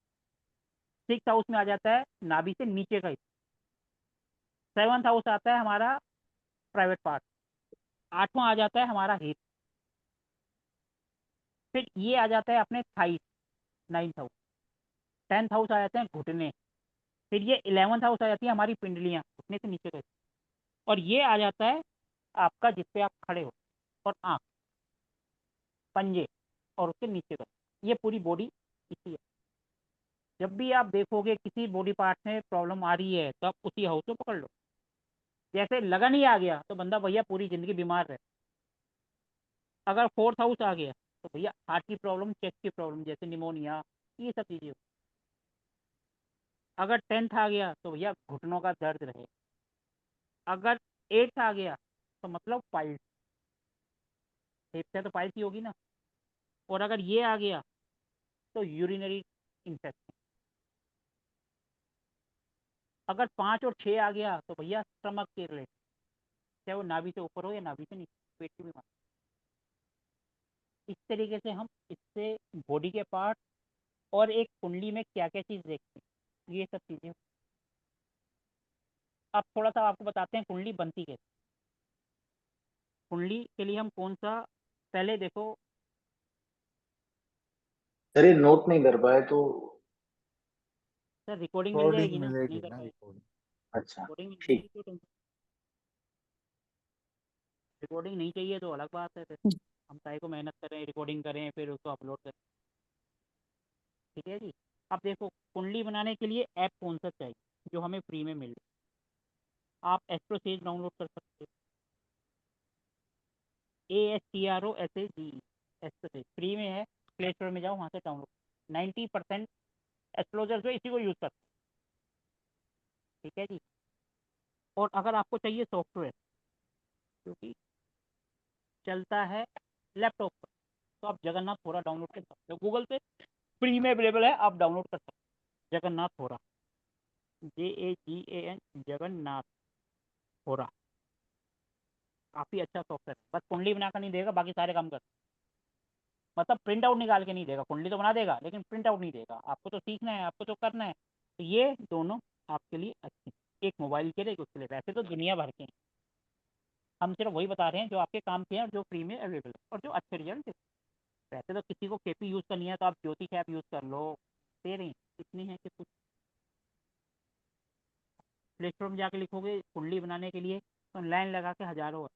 S2: 6th हाउस में आ जाता है नाभि से नीचे का हिस्सा। 7th हाउस आता है हमारा प्राइवेट पार्ट। 8वां आ जाता है हमारा हिप। फिर ये आ जाता है अपने thighs, 9th house. 10th house आ जाते हैं घुटने। फिर ये 11th हाउस आ जाती है हमारी पिंडलियाँ, घुटने से नीचे का हिस्सा। और ये आ जाता है आपका जिसपे आप खड़े हो, और आँख, पंजे, और उसके नीचे का। ये पूरी बॉडी इसी है। जब भी आप देखोगे किसी बॉडी पार्ट में प्रॉब्लम आ रही है तो आप उसी हाउस को पकड़ लो। जैसे लगन ही आ गया तो बंदा भैया पूरी जिंदगी बीमार रहे। अगर 4th हाउस आ गया तो भैया हार्ट की प्रॉब्लम, चेस्ट की प्रॉब्लम, जैसे निमोनिया, ये सब चीज़ें। अगर 10th आ गया तो भैया घुटनों का दर्द रहे। अगर 8th आ गया तो मतलब पाइल्स, फेफड़े तो पाइल्स ही होगी ना। और अगर ये आ गया तो यूरिनरी इंसेक्शन। अगर 5 और 6 आ गया तो भैया स्टमक के रिलेटेड, चाहे वो नाभि से ऊपर हो या नाभि से नीचे, पेट की बीमारी। इस तरीके से हम इससे बॉडी के पार्ट और एक कुंडली में क्या क्या चीज़ देखते हैं, ये सब चीज़ें। अब थोड़ा सा आपको बताते हैं कुंडली बनती कैसे। कुंडली के लिए हम कौन सा, पहले देखो
S6: सर ये नोट नहीं कर पाए तो।
S2: सर, रिकॉर्डिंग मिल
S4: रिकॉर्डिंग
S2: जाएगी ना, नहीं
S4: मिलेगी
S2: कर
S4: ना,
S2: पाए
S4: रिकॉर्डिंग।
S6: अच्छा
S2: रिकॉर्डिंग मिल
S6: ठीक।
S2: जाएगी, तो रिकॉर्डिंग नहीं चाहिए तो अलग बात है फिर। हम चाहे को मेहनत करें, रिकॉर्डिंग करें, फिर उसको अपलोड करें। ठीक है जी। अब देखो कुंडली बनाने के लिए ऐप कौन सा चाहिए जो हमें फ्री में मिल जाए। आप एस्ट्रोसेज डाउनलोड कर सकते हो, ASTROSAGE, एस्ट्रोसेज फ्री में है। प्ले स्टोर में जाओ, वहाँ से डाउनलोड। 90% एस्ट्रोलॉजर जो इसी को यूज़ करते हैं। ठीक है जी। और अगर आपको चाहिए सॉफ्टवेयर क्योंकि चलता है लैपटॉप पर, तो आप जगन्नाथ थोड़ा डाउनलोड कर सकते हो, गूगल पे फ्री में अवेलेबल है, आप डाउनलोड कर सकते हो। जगन्नाथ थोड़ा, JAGAN, जगन्नाथ थोड़ा, काफ़ी अच्छा सॉफ्टवेयर है। बस कुंडली बना कर नहीं देगा, बाकी सारे काम कर, मतलब प्रिंट आउट निकाल के नहीं देगा। कुंडली तो बना देगा लेकिन प्रिंट आउट नहीं देगा। आपको तो सीखना है, आपको तो करना है। तो ये दोनों आपके लिए अच्छे, एक मोबाइल के लिए, एक उसके लिए। वैसे तो दुनिया भर के हैं, हम सिर्फ वही बता रहे हैं जो आपके काम के हैं और जो फ्री में अवेलेबल है और जो अच्छे रिजल्ट। वैसे तो किसी को KP यूज़ करनी है तो आप ज्योतिष ऐप यूज़ कर लो, दे रही इतनी है कि कुछ। प्ले स्टोर में जाके लिखोगे कुंडली बनाने के लिए तो लाइन लगा के हज़ारों है।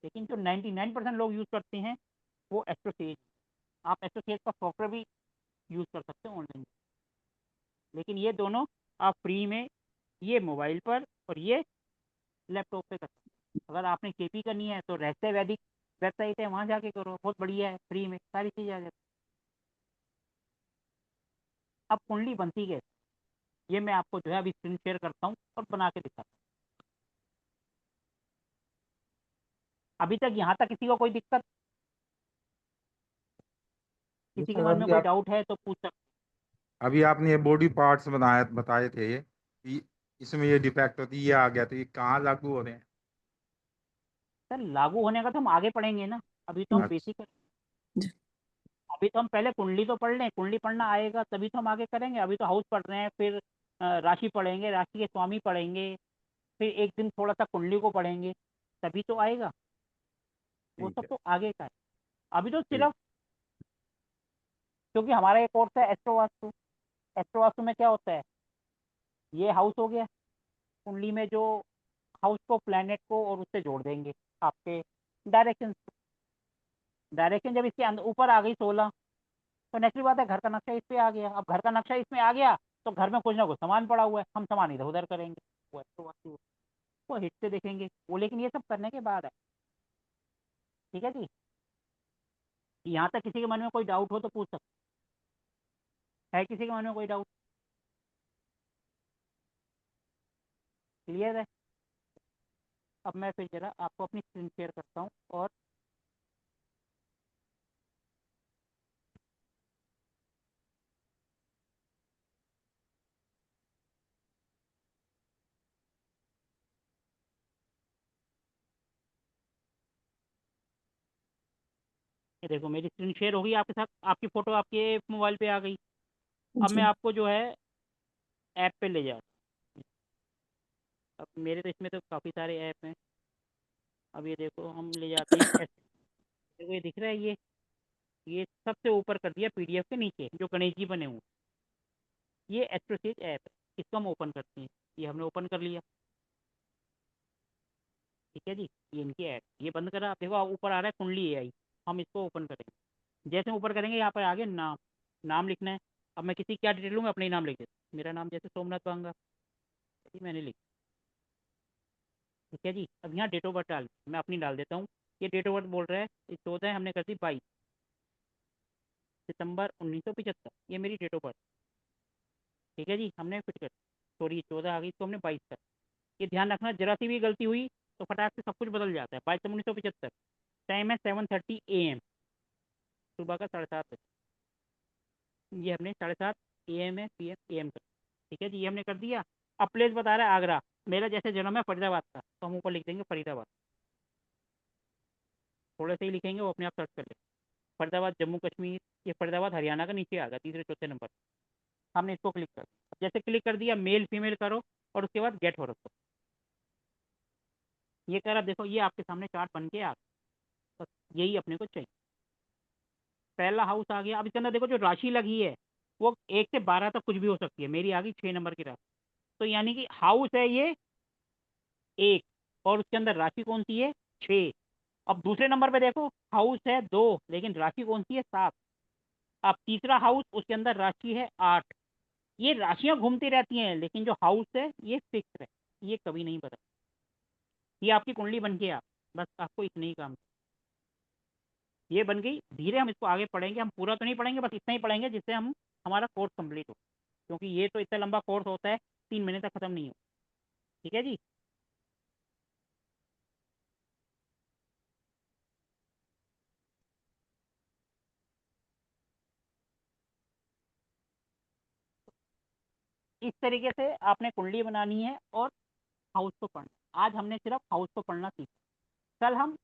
S2: लेकिन जो 99% लोग यूज़ करते हैं वो एस्ट्रोसेज। आप एस्ट्रोसेज का सॉफ्टवेयर भी यूज़ कर सकते हो ऑनलाइन, लेकिन ये दोनों आप फ्री में, ये मोबाइल पर और ये लैपटॉप पे कर सकते हो। अगर आपने KP करनी है तो रहस्य वैदिक वेबसाइट है, वहाँ जाके करो, बहुत बढ़िया है, फ्री में सारी चीज़ें आ जाती। अब कुंडली बनती कैसे, ये मैं आपको जो है अभी स्क्रीन शेयर करता हूँ और बना के दिखाता हूँ। अभी तक यहाँ तक किसी को कोई दिक्कत,
S4: ये
S2: किसी के
S4: सर
S2: मन में
S4: अभी
S2: कोई
S4: आप,
S2: डाउट है तो पूछ सकते।
S4: अभी आपने ये बॉडी पार्ट्स बनाए बताए थे ये कि इसमें ये डिफेक्ट होती है, ये आ गया, तो ये कहाँ लागू हो रहे हैं?
S2: सर लागू होने का तो हम आगे पढ़ेंगे ना, अभी तो हम
S4: अच्छा।
S2: बेसिक, अभी तो हम पहले कुंडली तो पढ़ लें, कुंडली पढ़ना आएगा तभी तो हम आगे करेंगे। अभी तो हाउस पढ़ रहे हैं, फिर राशि पढ़ेंगे, राशि के स्वामी पढ़ेंगे, फिर एक दिन थोड़ा सा कुंडली को पढ़ेंगे, तभी तो आएगा। वो
S4: ठीक
S2: सब
S4: है।
S2: तो आगे का है। अभी तो
S4: ठीक।
S2: सिर्फ, क्योंकि हमारा एक कोर्स है एस्ट्रोवास्तु। एस्ट्रोवास्तु में क्या होता है, ये हाउस हो गया, कुंडली में जो हाउस को, प्लैनेट को और उससे जोड़ देंगे आपके डायरेक्शन। डायरेक्शन जब इसके अंदर ऊपर आ गई 16, तो नेक्स्ट बात है घर का नक्शा इस पे आ गया। अब घर का नक्शा इसमें आ गया तो घर में कुछ ना कुछ सामान पड़ा हुआ है, हम सामान इधर उधर करेंगे। वो एस्ट्रोवास्तु वो हिट से देखेंगे वो, लेकिन ये सब करने के बाद है। ठीक है जी। यहाँ तक किसी के मन में कोई डाउट हो तो पूछ सकते है, किसी के मन में कोई डाउट? क्लियर है? अब मैं फिर जरा आपको अपनी स्क्रीन शेयर करता हूँ और ये देखो मेरी स्क्रीन शेयर हो गई आपके साथ, आपकी फ़ोटो आपके मोबाइल पे आ गई। अब मैं
S5: जी।
S2: आपको जो है ऐप पे ले जाता हूँ। अब मेरे तो इसमें तो काफ़ी सारे ऐप हैं। अब ये देखो हम ले जाते हैं देखो ये दिख रहा है, ये सबसे ऊपर कर दिया PDF के नीचे जो गणेश जी बने हुए, ये एस्ट्रोसेज ऐप है। इसको हम ओपन करते हैं, ये हमने ओपन कर लिया। ठीक है जी। ये इनकी ऐप, ये बंद करा। आप देखो आप ऊपर आ रहा है कुंडली AI, हम इसको ओपन करेंगे। जैसे ऊपर करेंगे यहाँ पर आगे नाम, नाम लिखना है। अब मैं किसी क्या डिटेल लूँगा, अपने ही नाम लिख देता हूँ। मेरा नाम जैसे सोमनाथ बांगा, ये मैंने लिख। ठीक है जी। अब यहाँ डेट ऑफ बर्थ डाल, मैं अपनी डाल देता हूँ। ये डेट ऑफ बर्थ बोल रहा है 14 है, हमने कर दी 22 सितंबर 1975, ये मेरी डेट ऑफ बर्थ। ठीक है जी, हमने फिट कर, सॉरी 14 आ गई तो हमने 22 कर। ये ध्यान रखना, जरा सी भी गलती हुई तो फटाक से सब कुछ बदल जाता है। 22/1975, टाइम है 7:30 AM, सुबह का 7:30 बजे। ये हमने 7:30 AM है, PM, AM कर, ठीक है जी, ये हमने कर दिया। अब प्लेस बता रहा है आगरा, मेरा जैसे जन्म है फरीदाबाद का, तो हम ऊपर लिख देंगे फरीदाबाद, थोड़े से ही लिखेंगे, वो अपने आप सर्च कर लेंगे। फरीदाबाद जम्मू कश्मीर, ये फरीदाबाद हरियाणा का नीचे आ गया तीसरे चौथे नंबर, हमने इसको क्लिक कर दिया। जैसे क्लिक कर दिया, मेल फीमेल करो और उसके बाद गेट हो रखो, ये कह रहा देखो ये आपके सामने चार्ट बन के आ गया, बस यही अपने को चाहिए। पहला हाउस आ गया। अब इसके अंदर देखो जो राशि लगी है वो 1 से 12 तक कुछ भी हो सकती है, मेरी आ गई 6 नंबर की राशि, तो यानी कि हाउस है ये 1 और उसके अंदर राशि कौन सी है 6। अब दूसरे नंबर पे देखो हाउस है 2 लेकिन राशि कौन सी है 7। अब तीसरा हाउस उसके अंदर राशि है 8। ये राशियां घूमती रहती हैं लेकिन जो हाउस है ये फिक्स है, ये कभी नहीं बदलता। ये आपकी कुंडली बन के आ, बस आपको इतना ही काम, ये बन गई। धीरे हम इसको आगे पढ़ेंगे, हम पूरा तो नहीं पढ़ेंगे, बस इतना ही पढ़ेंगे जिससे हम हमारा कोर्स कंप्लीट हो, क्योंकि ये तो इतना लंबा कोर्स होता है 3 महीने तक खत्म नहीं हो। ठीक है जी। इस तरीके से आपने कुंडली बनानी है और हाउस को पढ़ना। आज हमने सिर्फ हाउस को पढ़ना सीखा, कल हम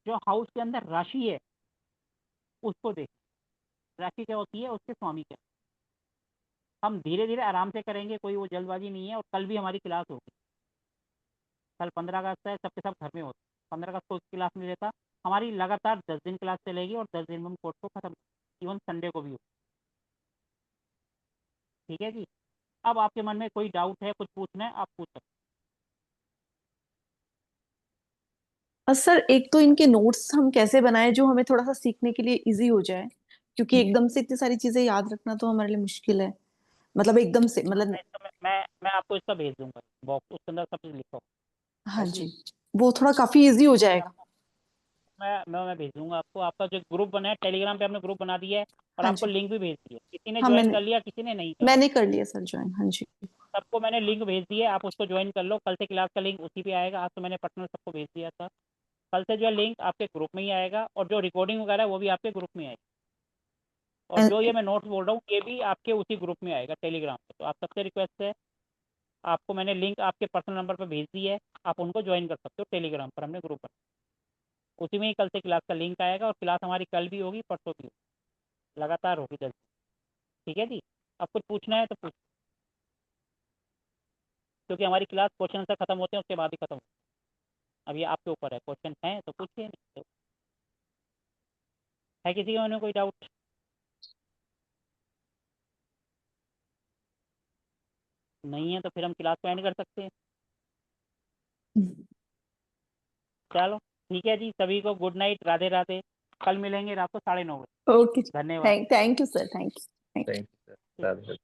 S2: जो हाउस के अंदर राशि है उसको देखें, राशि क्या होती है, उसके स्वामी क्या। हम धीरे धीरे आराम से करेंगे, कोई वो जल्दबाजी नहीं है। और कल भी हमारी क्लास होगी, कल 15 अगस्त है, सबके सब घर में होते, 15 अगस्त को क्लास नहीं रहता, हमारी लगातार 10 दिन क्लास चलेगी और 10 दिन में हम कोर्स को खत्म, इवन संडे को भी हो। ठीक है जी। अब आपके मन में कोई डाउट है, कुछ पूछना है, आप पूछ सकते
S5: और सर एक तो इनके नोट्स हम कैसे बनाएं जो हमें थोड़ा सा सीखने के लिए इजी हो जाए, क्योंकि एकदम से इतनी सारी चीजें याद रखना तो हमारे लिए मुश्किल है, मतलब एकदम से
S2: हैं।
S5: मतलब।
S2: मैं इसका मैं आपको इसका भेज दूंगा बॉक्स, उसके अंदर सब चीज लिखो
S5: हाँ
S2: है
S5: जी,
S2: जी।
S5: वो थोड़ा काफी इजी हो
S2: अभी
S5: जाएगा।
S2: आपको मैं भेज दूंगा आपको। आपका जो ग्रुप बना है टेलीग्राम पे, आपने ग्रुप बना दिया है और
S5: हाँ
S2: आपको
S5: जी।
S2: लिंक भी भेज दी है, किसी ने
S5: हाँ
S2: ज्वाइन कर लिया, किसी ने नहीं करा।
S5: मैंने कर लिया सर ज्वाइन, हाँ जी।
S2: सबको मैंने लिंक भेज दिया, आप उसको ज्वाइन कर लो। कल से क्लास का लिंक उसी पे आएगा, आज तो मैंने पर्सनल सबको भेज दिया था। कल से जो है लिंक आपके ग्रुप में ही आएगा और जो रिकॉर्डिंग वगैरह है वो भी आपके ग्रुप में आएगी। और जो ये मैं नोट्स बोल रहा हूँ ये भी आपके उसी ग्रुप में आएगा टेलीग्राम पे। तो आप सबसे रिक्वेस्ट है, आपको मैंने लिंक आपके पर्सनल नंबर पर भेज दी है, आप उनको ज्वाइन कर सकते हो टेलीग्राम पर, हमने ग्रुप पर। उसी में ही कल से क्लास का लिंक आएगा और क्लास हमारी कल भी होगी, परसों भी होगी, लगातार होगी 10 दिन। ठीक है जी। अब कुछ पूछना है तो पूछ, क्योंकि हमारी क्लास क्वेश्चन से खत्म होते हैं, उसके बाद ही खत्म होती है। अब ये आपके ऊपर है, क्वेश्चन है तो पूछिए, नहीं तो है किसी के मन में कोई डाउट। नहीं है तो फिर हम क्लास को एंड कर सकते हैं। चलो ठीक है जी, सभी को गुड नाइट, राधे राधे। कल मिलेंगे रात को 9:30 बजे।
S5: ओके,
S2: धन्यवाद।
S5: Thank you sir, thank you.
S3: Thank you sir.